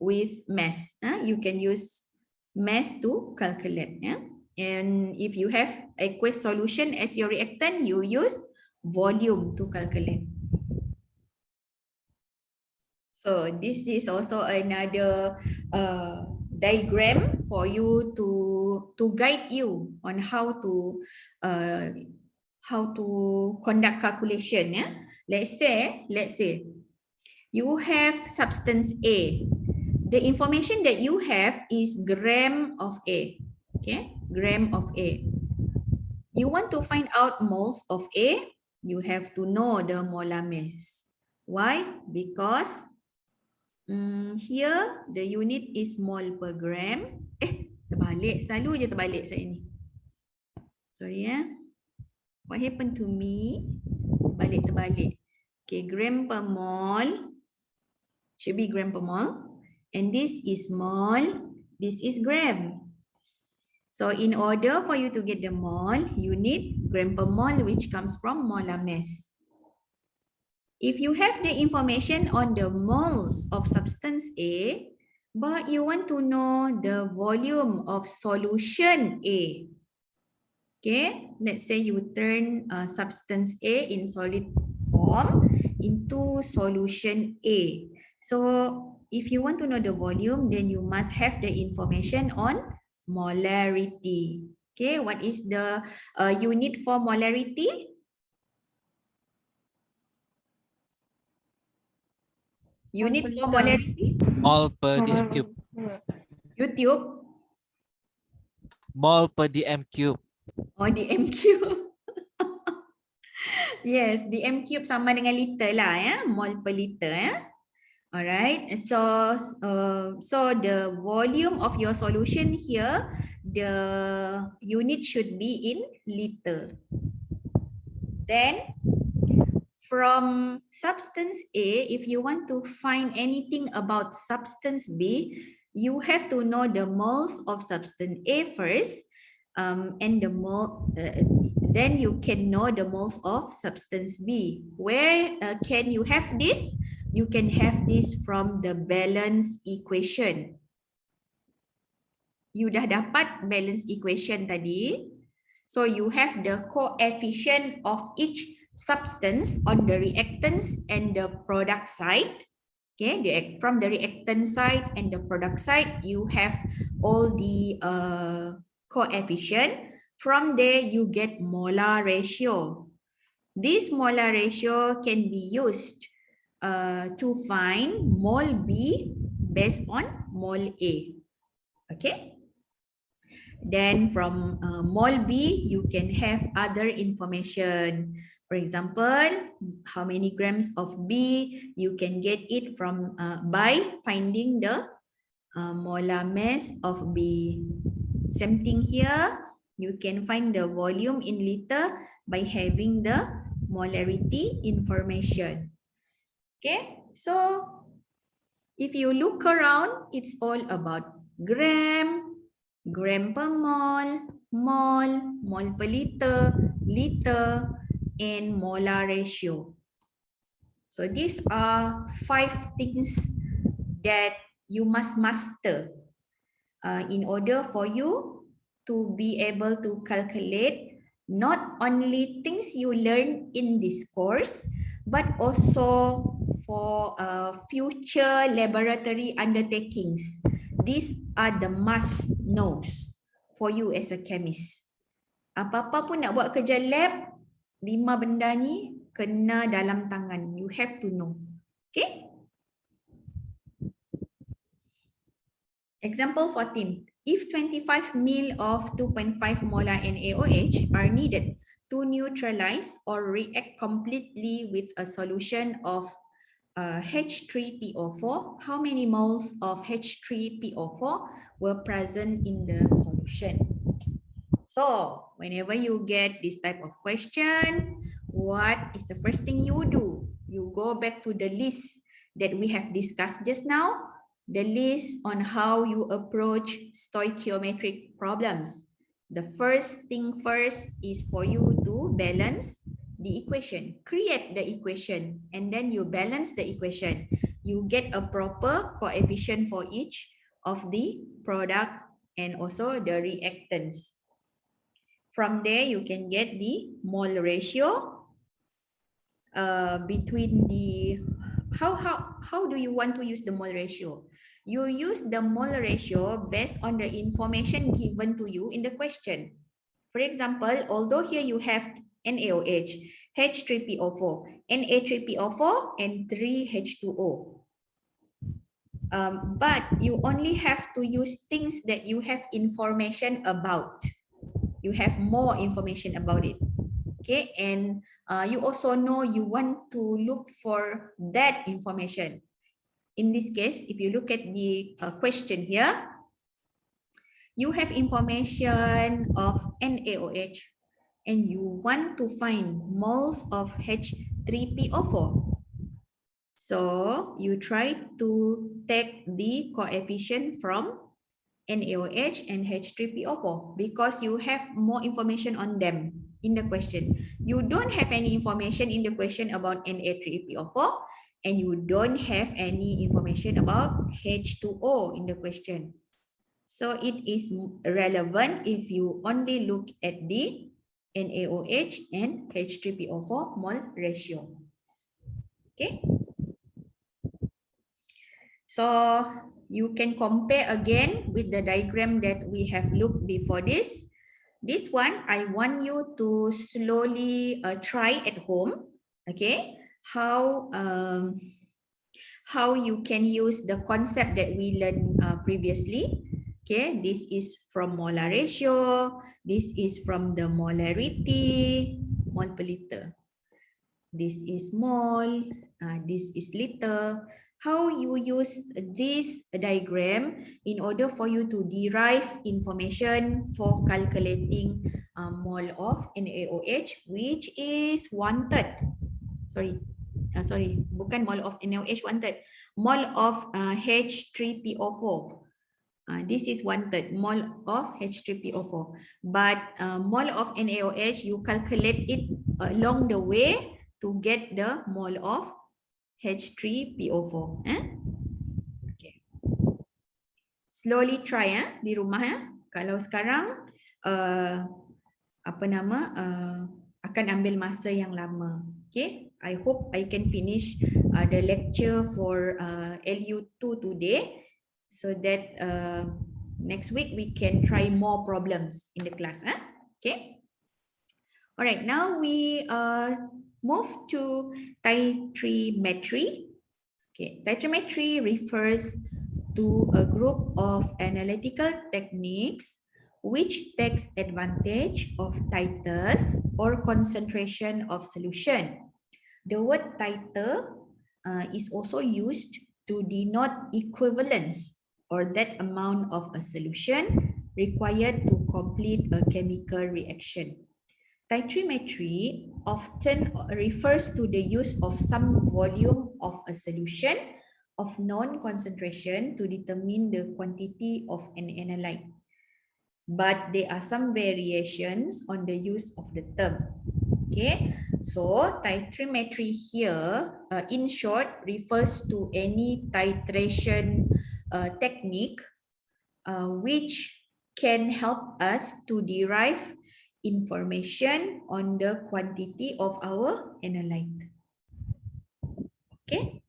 with mass. You can use mass to calculate. And if you have aqueous solution as your reactant, you use volume to calculate. So this is also another diagram for you to guide you on how to conduct calculation. Let's say you have substance A. The information that you have is gram of A. Okay, gram of A. You want to find out moles of A, you have to know the molar mass. Why? Because here the unit is mole per gram. Terbalik, selalu je terbalik saya ni. Sorry ya. What happened to me? Terbalik. Okay, gram per mole. Should be gram per mole. And this is mole, this is gram. So in order for you to get the mole, you need gram per mole, which comes from molar mass. If you have the information on the moles of substance A, but you want to know the volume of solution A. Okay, let's say you turn substance A in solid form into solution A. So if you want to know the volume, then you must have the information on molarity. Okay, what is the unit for molarity? Unit for molarity? Mol per dm cube. YouTube Mol per dm cube. or dm cube? Yes, dm cube sama dengan liter lah ya, mol per liter ya. Alright, so the volume of your solution here, the unit should be in liter. Then from substance A, if you want to find anything about substance B, you have to know the moles of substance A first, and the then you can know the moles of substance B. Where can you have this? You can have this from the balance equation. You dah dapat balance equation tadi. So you have the coefficient of each substance on the reactants and the product side. Okay, from the reactant side and the product side, you have all the coefficient. From there, you get molar ratio. This molar ratio can be used to find mole B based on mole A. Okay. Then from mole B, you can have other information. For example, how many grams of B, you can get it from by finding the molar mass of B. Same thing here, you can find the volume in liter by having the molarity information. Okay, so if you look around, it's all about gram, gram per mole, mole per liter, liter, and molar ratio. So these are 5 things that you must master in order for you to be able to calculate not only things you learn in this course, but also for future laboratory undertakings. These are the must knows for you as a chemist. Apa-apa pun nak buat kerja lab, 5 benda ni kena dalam tangan. You have to know. Okay? Example 14. If 25 ml of 2.5 molar NaOH are needed to neutralize or react completely with a solution of H3PO4, how many moles of H3PO4 were present in the solution? So, whenever you get this type of question, what is the first thing you do? You go back to the list that we have discussed just now, the list on how you approach stoichiometric problems. The first thing first is for you to balance the equation, create the equation, and then you balance the equation. You get a proper coefficient for each of the product and also the reactants. From there, you can get the mole ratio between the, how do you want to use the mole ratio? You use the mole ratio based on the information given to you in the question. For example, although here you have NaOH, H3PO4, Na3PO4, and 3H2O. But you only have to use things that you have information about. You have more information about it. Okay, and you also know you want to look for that information. In this case, if you look at the question here, you have information of NaOH and you want to find moles of H3PO4. So you try to take the coefficient from NaOH and H3PO4 because you have more information on them in the question. You don't have any information in the question about Na3PO4 and you don't have any information about H2O in the question. So it is relevant if you only look at the NaOH and H3PO4 mole ratio. Okay. So you can compare again with the diagram that we have looked before this. This one, I want you to slowly try at home. Okay, how you can use the concept that we learned previously. Okay, this is from molar ratio. This is from the molarity, mole per liter. This is mole. This is liter. How you use this diagram in order for you to derive information for calculating mole of NaOH, which is 1/3. Sorry, bukan mole of NaOH 1/3. Mole of H3PO4. This is 1/3 mole of H3PO4. But mole of NaOH, you calculate it along the way to get the mole of H3PO4. Okay. Slowly try di rumah. Kalau sekarang akan ambil masa yang lama. Okay. I hope I can finish the lecture for LU2 today so that next week we can try more problems in the class. Okay. All right. Now we move to titrimetry. Okay, titrimetry refers to a group of analytical techniques which takes advantage of titers or concentration of solution. The word titer is also used to denote equivalence or that amount of a solution required to complete a chemical reaction. Titrimetry often refers to the use of some volume of a solution of known concentration to determine the quantity of an analyte. But there are some variations on the use of the term. Okay, so titrimetry here, in short, refers to any titration technique which can help us to derive information on the quantity of our analyte. Okay.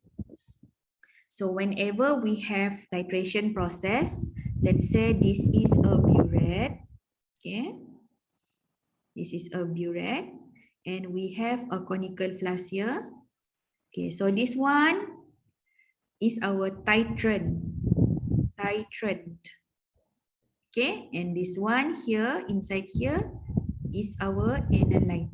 So whenever we have titration process, let's say this is a burette. Okay. This is a burette and we have a conical flask here. Okay, so this one is our titrant. Okay, and this one here, inside here, is our analyte.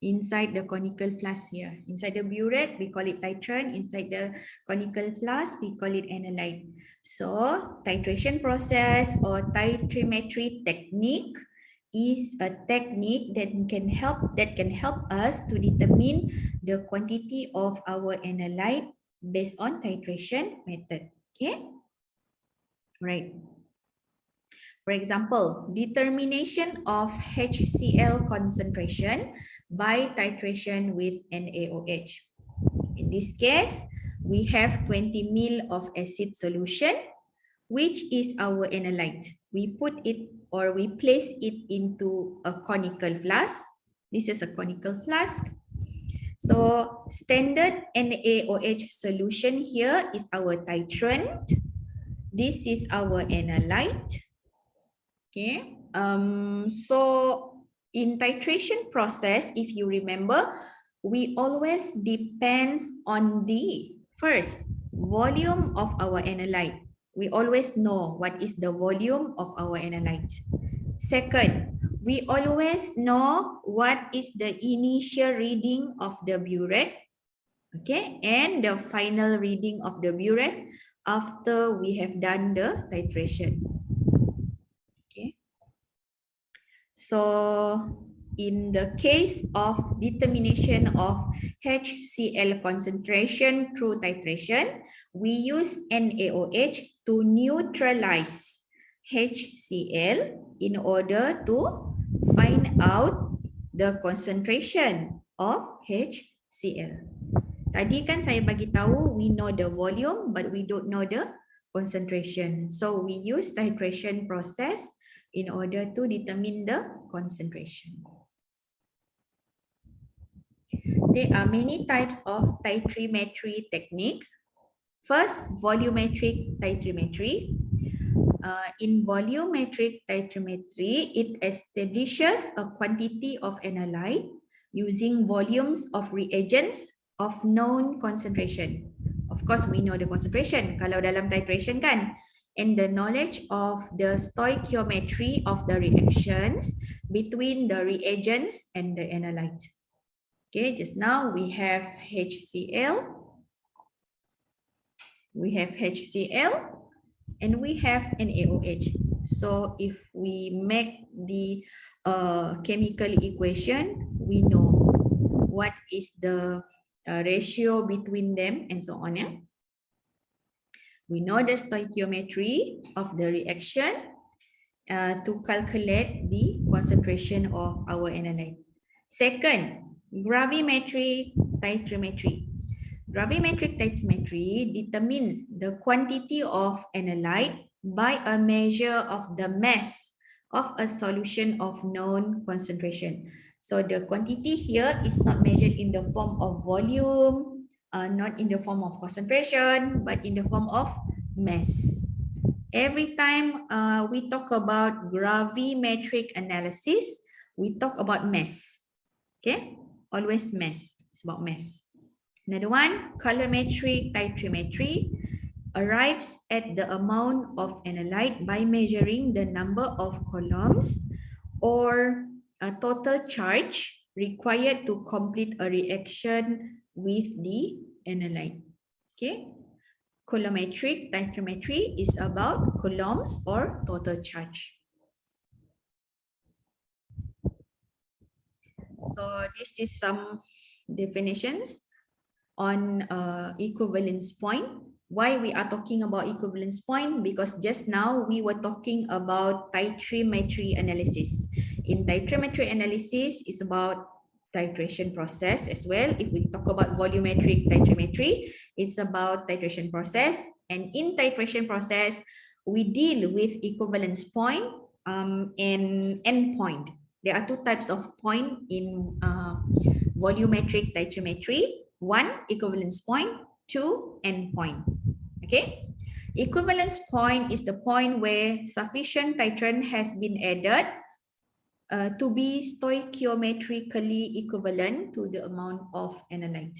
Inside the conical flask here. Inside the burette, we call it titrant. Inside the conical flask, we call it analyte. So, titration process or titrimetry technique is a technique that can help us to determine the quantity of our analyte based on titration method. Okay? Right. For example, determination of HCl concentration by titration with NaOH. In this case, we have 20 ml of acid solution, which is our analyte. We put it or we place it into a conical flask. This is a conical flask. So standard NaOH solution here is our titrant. This is our analyte. Okay. So in titration process, if you remember, we always depends on the first volume of our analyte. We always know what is the volume of our analyte. Second, we always know what is the initial reading of the burette, okay, and the final reading of the burette after we have done the titration. Okay. So in the case of determination of HCl concentration through titration, we use NaOH to neutralize HCl in order to find out the concentration of HCl. Tadi kan saya bagi tahu we know the volume but we don't know the concentration. So we use titration process in order to determine the concentration. There are many types of titrimetry techniques. First, volumetric titrimetry. In volumetric titrimetry, it establishes a quantity of analyte using volumes of reagents of known concentration. Of course, we know the concentration kalau dalam titration kan, and the knowledge of the stoichiometry of the reactions between the reagents and the analyte. Okay, just now we have HCl, and we have NaOH. So if we make the chemical equation, we know what is the ratio between them and so on. Yeah? We know the stoichiometry of the reaction to calculate the concentration of our analyte. Second, gravimetric titrimetry. Gravimetric titrimetry determines the quantity of analyte by a measure of the mass of a solution of known concentration. So the quantity here is not measured in the form of volume, not in the form of concentration, but in the form of mass. Every time we talk about gravimetric analysis, we talk about mass. Okay, always mass. It's about mass. Another one, colorimetric titrimetry arrives at the amount of analyte by measuring the number of coulombs or a total charge required to complete a reaction with the analyte. Okay, colorimetric titrimetry is about coulombs or total charge. So this is some definitions on equivalence point. Why we are talking about equivalence point? Because just now we were talking about titrimetry analysis. In titrimetry analysis, it's about titration process as well. If we talk about volumetric titrimetry, it's about titration process. And in titration process, we deal with equivalence point and endpoint. There are two types of point in volumetric titrimetry. One, equivalence point. Two, endpoint. Okay. Equivalence point is the point where sufficient titrant has been added to be stoichiometrically equivalent to the amount of analyte.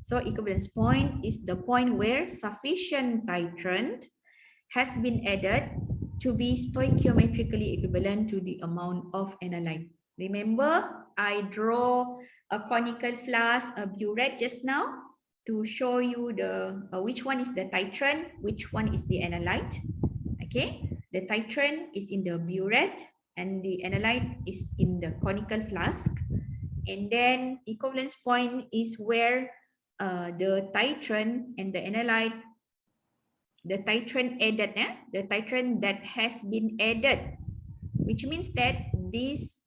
So equivalence point is the point where sufficient titrant has been added to be stoichiometrically equivalent to the amount of analyte. Remember, I draw a conical flask, a burette just now to show you the which one is the titrant, which one is the analyte. Okay, the titrant is in the burette and the analyte is in the conical flask. And then equivalence point is where the titrant and the analyte the titrant added, the titrant that has been added, which means that this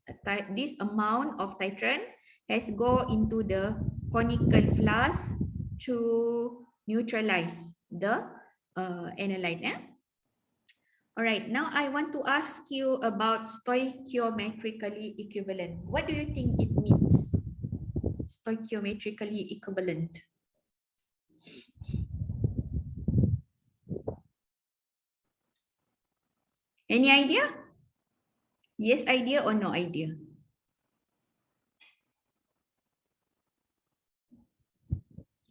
amount of titrant has go into the conical flask to neutralize the analyte. All right, now I want to ask you about stoichiometrically equivalent. What do you think it means? Stoichiometrically equivalent. Any idea? Yes idea or no idea?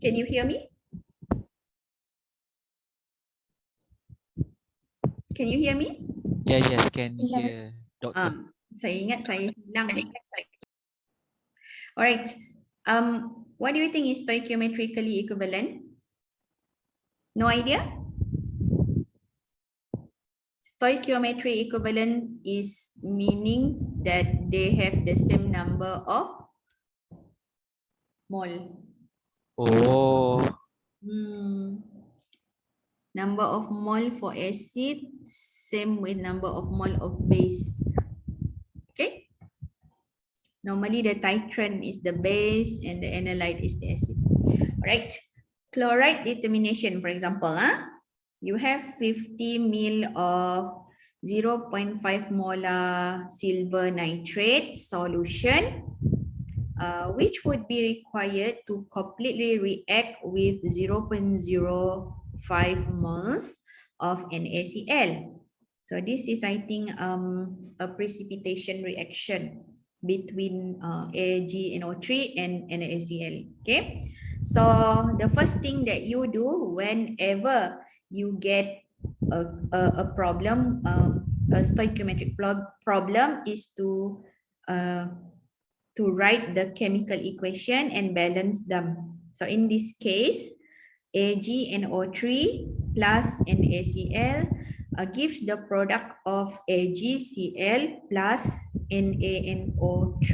Can you hear me? Can you hear me? Yes, can hear, Doctor. Saya ingat saya hilang. Alright. What do you think is stoichiometrically equivalent? No idea? Stoichiometry equivalent is meaning that they have the same number of mole. Oh, Number of mole for acid, same with number of mole of base. Okay. Normally the titrant is the base and the analyte is the acid. Right. Chloride determination, for example, you have 50 ml of 0.5 molar silver nitrate solution, which would be required to completely react with 0.05 moles of NaCl. So this is, I think, a precipitation reaction between AgNO3 and NaCl. Okay, so the first thing that you do whenever you get a problem, a stoichiometric problem, is to write the chemical equation and balance them. So in this case, AgNO3 plus NaCl gives the product of AgCl plus NaNO3.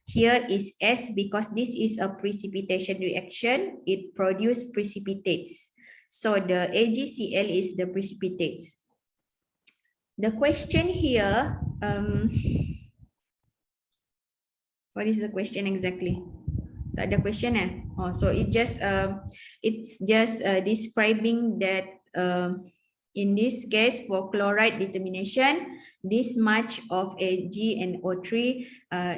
Here is S because this is a precipitation reaction. It produces precipitates. So the AgCl is the precipitates. The question here, what is the question exactly? Tak ada question so it's just describing that in this case for chloride determination, this much of AgNO3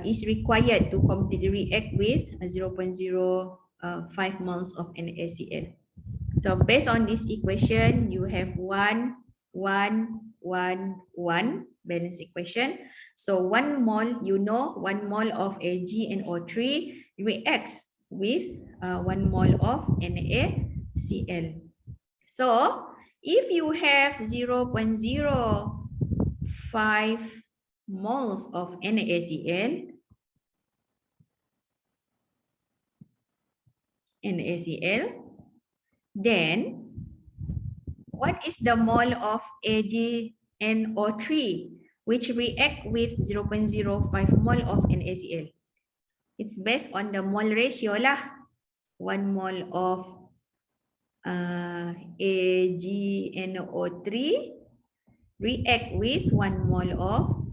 is required to completely react with 0.05 moles of NaCl. So based on this equation, you have 1, 1, 1, 1 balance equation. So 1 mole, 1 mole of AgNO3 reacts with 1 mole of NaCl. So if you have 0.05 moles of NaCl, then what is the mole of AgNO3 which react with 0.05 mole of NaCl? It's based on the mole ratio lah. 1 mole of AgNO3 react with 1 mole of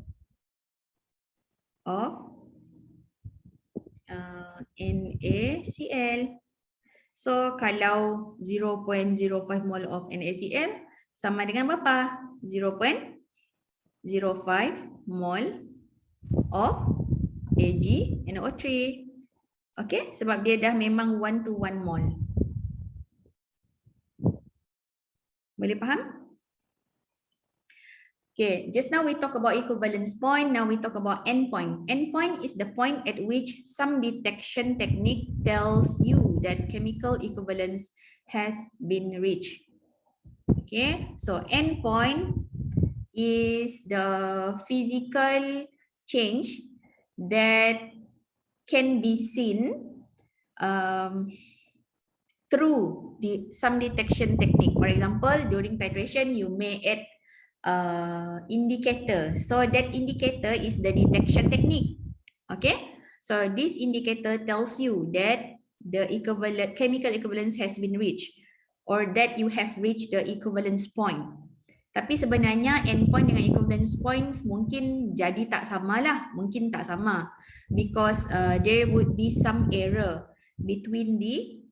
NaCl. So kalau 0.05 mole of NaCl sama dengan berapa? 0.05 mole of AgNO3. Okay, sebab dia dah memang 1 to 1 mole. Boleh faham? Okay, just now we talk about equivalence point. Now we talk about endpoint. Endpoint is the point at which some detection technique tells you that chemical equivalence has been reached. Okay, so endpoint is the physical change that can be seen through some detection technique. For example, during titration, you may add indicator. So that indicator is the detection technique. Okay, so this indicator tells you that the chemical equivalence has been reached. or that you have reached the equivalence point. Tapi sebenarnya endpoint dengan equivalence points mungkin jadi tak sama lah, mungkin tak sama, because there would be some error between the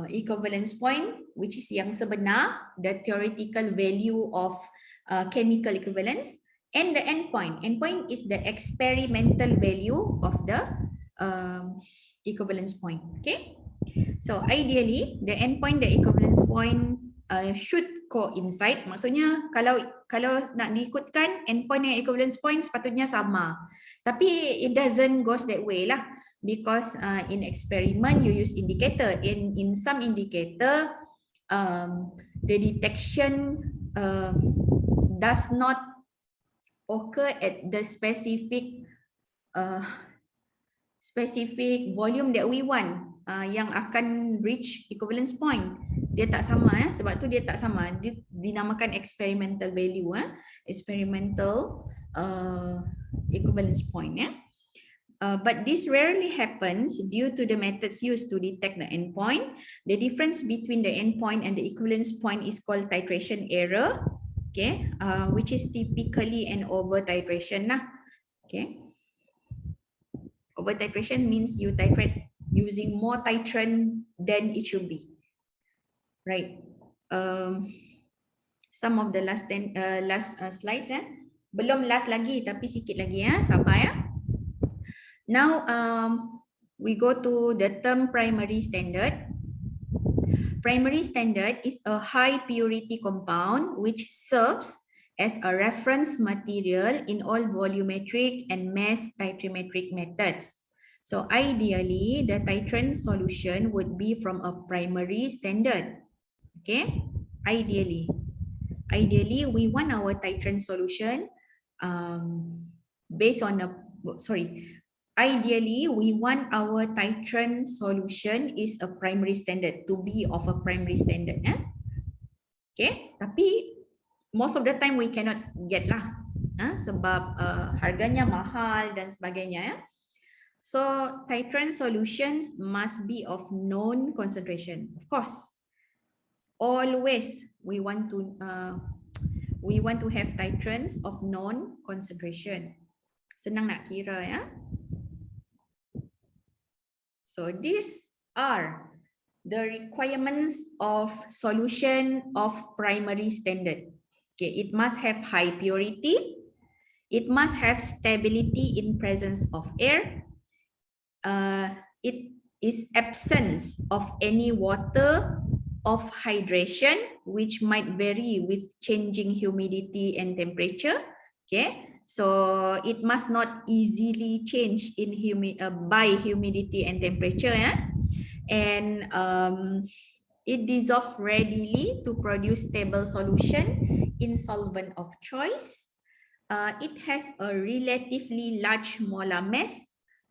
equivalence point, which is yang sebenar, the theoretical value of chemical equivalence, and the endpoint. Endpoint is the experimental value of the equivalence point. Okay, so ideally the endpoint, the equivalence point should coincide. Maksudnya kalau nak diikutkan endpoint dan equivalence point sepatutnya sama. Tapi it doesn't goes that way lah, because in experiment you use indicator. In some indicator the detection does not occur at the specific volume that we want, yang akan reach equivalence point. Dia tak sama, sebab tu dia tak sama. Dia dinamakan experimental value, experimental equivalence point. But this rarely happens due to the methods used to detect the endpoint. The difference between the endpoint and the equivalence point is called titration error, okay, which is typically an over titration lah. Okay, over titration means you titrate using more titrant than it should be, right? Some of the last slides, belum last lagi tapi sikit lagi, sabar ya. Now we go to the term primary standard. Primary standard is a high purity compound which serves as a reference material in all volumetric and mass titrimetric methods. So ideally, the titrant solution would be from a primary standard. Okay, ideally we want our titrant solution based on ideally we want our titrant solution is a primary standard, to be of a primary standard. Okay, tapi most of the time we cannot get lah, sebab harganya mahal dan sebagainya. So titrant solutions must be of known concentration. Of course, always we want to have titrants of known concentration. Senang nak kira ya. So these are the requirements of solution of primary standard. Okay, it must have high purity, it must have stability in presence of air, it is absence of any water of hydration, which might vary with changing humidity and temperature. Okay, so it must not easily change in by humidity and temperature, and it dissolves readily to produce stable solution in solvent of choice. It has a relatively large molar mass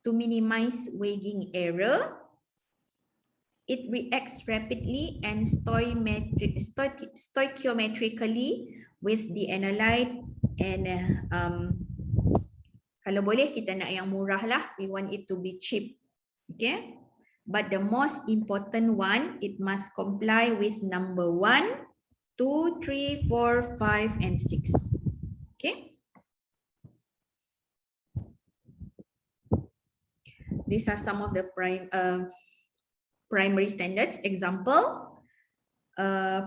to minimize weighing error. It reacts rapidly and stoichiometrically with the analyte, and kalau boleh kita nak yang murah lah, we want it to be cheap. Okay, but the most important one, it must comply with number 1, 2, 3, 4, 5 and 6. Okay, these are some of the primary standards. Example,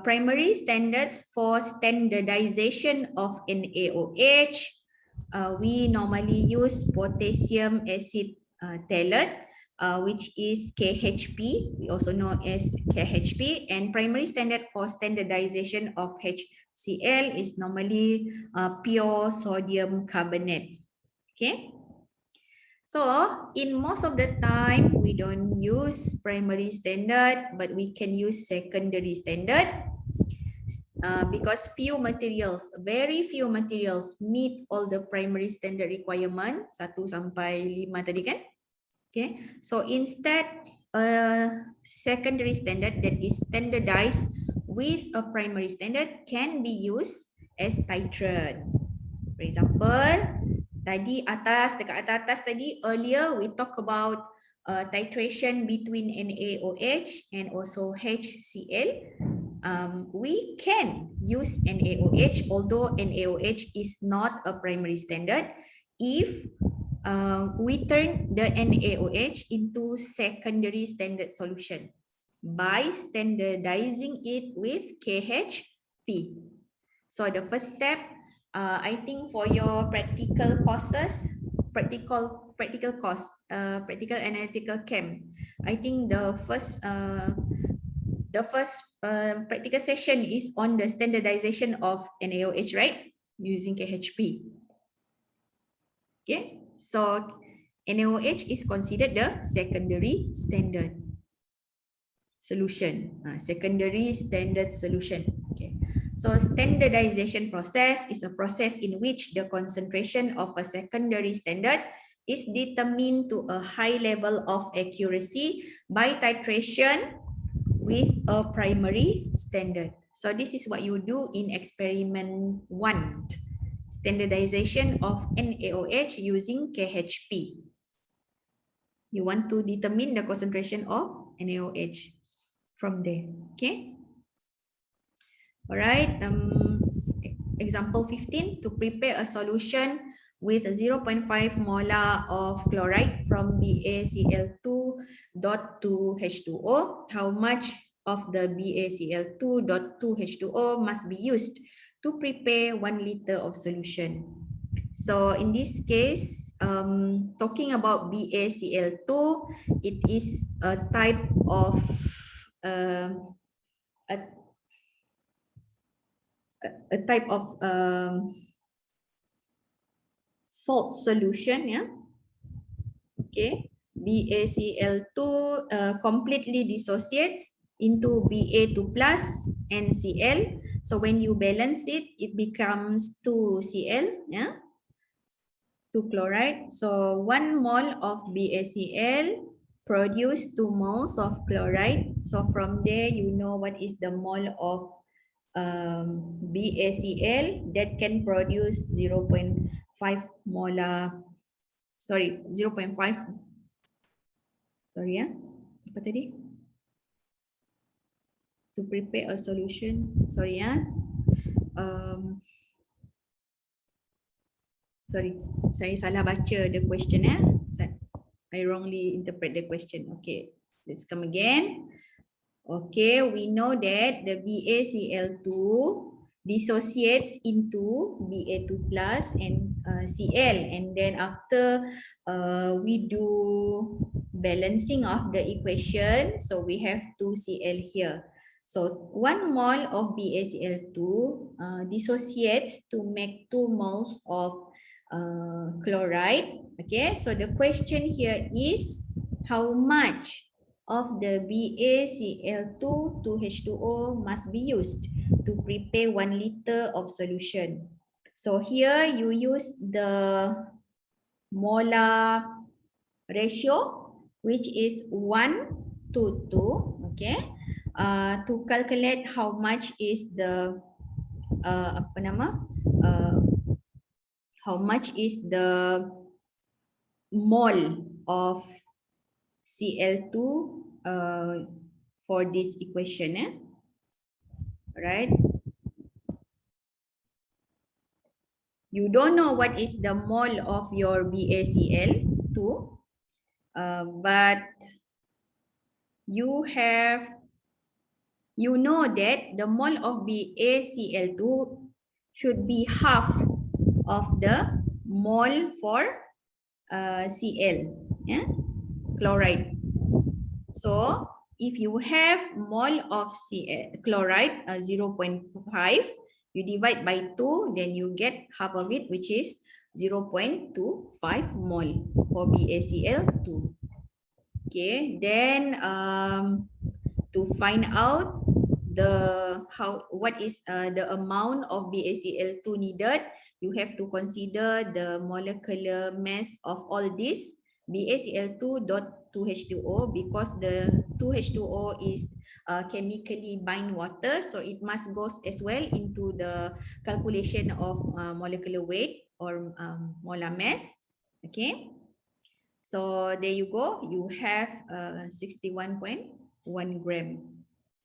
primary standards for standardization of NaOH. We normally use potassium acid thalate, which is KHP. We also know as KHP. And primary standard for standardization of HCl is normally pure sodium carbonate. Okay. So in most of the time, we don't use primary standard, but we can use secondary standard because very few materials meet all the primary standard requirement, 1 sampai 5 tadi kan? Okay, so instead secondary standard that is standardized with a primary standard can be used as titrant. For example, dekat atas tadi, earlier we talk about titration between NaOH and also HCl. we can use NaOH, although NaOH is not a primary standard, if we turn the NaOH into secondary standard solution by standardizing it with KHP. So the first step, I think for your practical courses, practical analytical chem, I think the first practical session is on the standardization of NaOH, right? Using KHP. Okay, so NaOH is considered the secondary standard solution. Secondary standard solution. Okay, so standardization process is a process in which the concentration of a secondary standard is determined to a high level of accuracy by titration with a primary standard. So this is what you do in experiment 1, standardization of NaOH using KHP. You want to determine the concentration of NaOH from there. Okay. All right. Example 15, to prepare a solution with 0.5 molar of chloride from BaCl2.2H2O. How much of the BaCl2.2H2O must be used to prepare 1 liter of solution? So in this case, talking about BaCl2, it is a type of a type of salt solution, yeah. Okay, BaCl2 completely dissociates into Ba2 plus and Cl. So when you balance it, it becomes 2Cl, yeah, 2 chloride. So 1 mole of BaCl produce 2 moles of chloride. So from there, you know what is the mole of BaCl that can produce 0.5 molar, sorry, 0.5, sorry ya, apa tadi? To prepare a solution, sorry ya, sorry, saya salah baca the question ya, I wrongly interpret the question. Okay, let's come again. Okay, we know that the BaCl2 dissociates into Ba2 plus and Cl, and then after we do balancing of the equation, so we have 2Cl here. So 1 mole of BaCl2 dissociates to make 2 moles of chloride. Okay, so the question here is how much of the BaCl2 to H2O must be used to prepare 1 liter of solution. So here you use the molar ratio, which is 1 to 2, okay, to calculate how much is the how much is the mole of Cl2 for this equation, right? You don't know what is the mole of your BaCl2, but you know that the mole of BaCl2 should be half of the mole for Cl, yeah, chloride. So if you have mole of chloride 0.5, you divide by 2, then you get half of it, which is 0.25 mole for BaCl2. Okay, then to find out what is the amount of BaCl2 needed, you have to consider the molecular mass of all this BaCl2.2H2O, because the 2H2O is chemically bind water, so it must go as well into the calculation of molecular weight or molar mass. Okay, so there you go, you have 61.1 gram.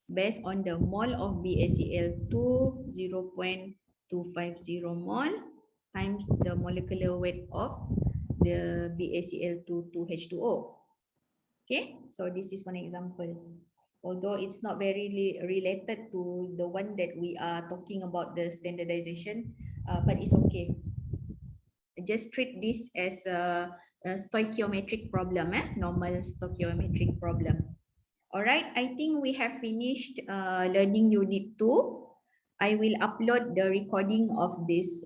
based on the mole of BaCl2 0.250 mole times the molecular weight of the BaCl2 2H2O. Okay, so this is one example. Although it's not very related to the one that we are talking about, the standardization, but it's okay. Just treat this as a stoichiometric problem, normal stoichiometric problem. All right, I think we have finished learning unit 2. I will upload the recording of this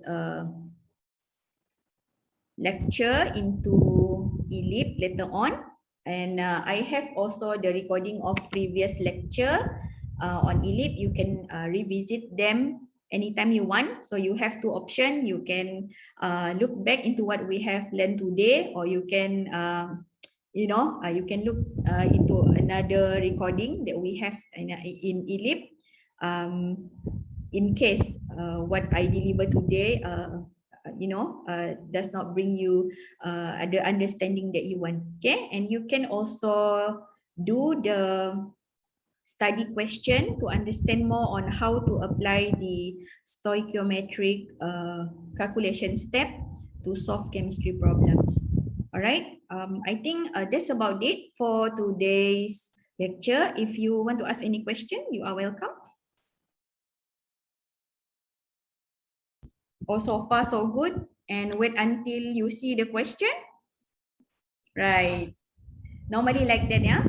lecture into eLib later on. And I have also the recording of previous lecture on eLib. You can revisit them anytime you want. So you have two options. You can look back into what we have learned today, or you can you can look into another recording that we have in eLib. In case what I deliver today does not bring you the understanding that you want. Okay, and you can also do the study question to understand more on how to apply the stoichiometric calculation step to solve chemistry problems. All right, I think that's about it for today's lecture. If you want to ask any question, you are welcome. Oh, so far so good. And wait until you see the question. Right. Normally like that, yeah?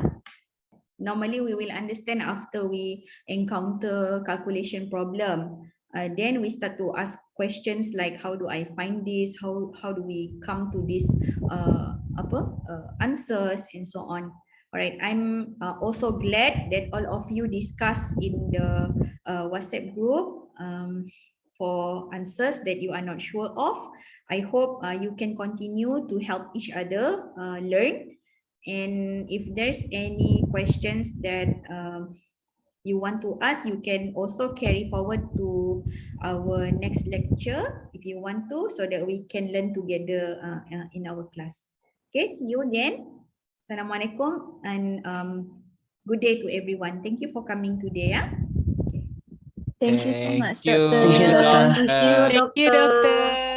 Normally we will understand after we encounter calculation problem. Then we start to ask questions like, how do I find this? How do we come to this answers and so on. All right, I'm also glad that all of you discuss in the WhatsApp group for answers that you are not sure of. I hope you can continue to help each other learn. And if there's any questions that you want to ask, you can also carry forward to our next lecture if you want to, so that we can learn together in our class. Okay, see you again. Assalamualaikum and good day to everyone. Thank you for coming today. Yeah. Thank you so much, Thank you. Doctor. Thank you, Doctor. Thank you, Thank you, Doctor. Doctor.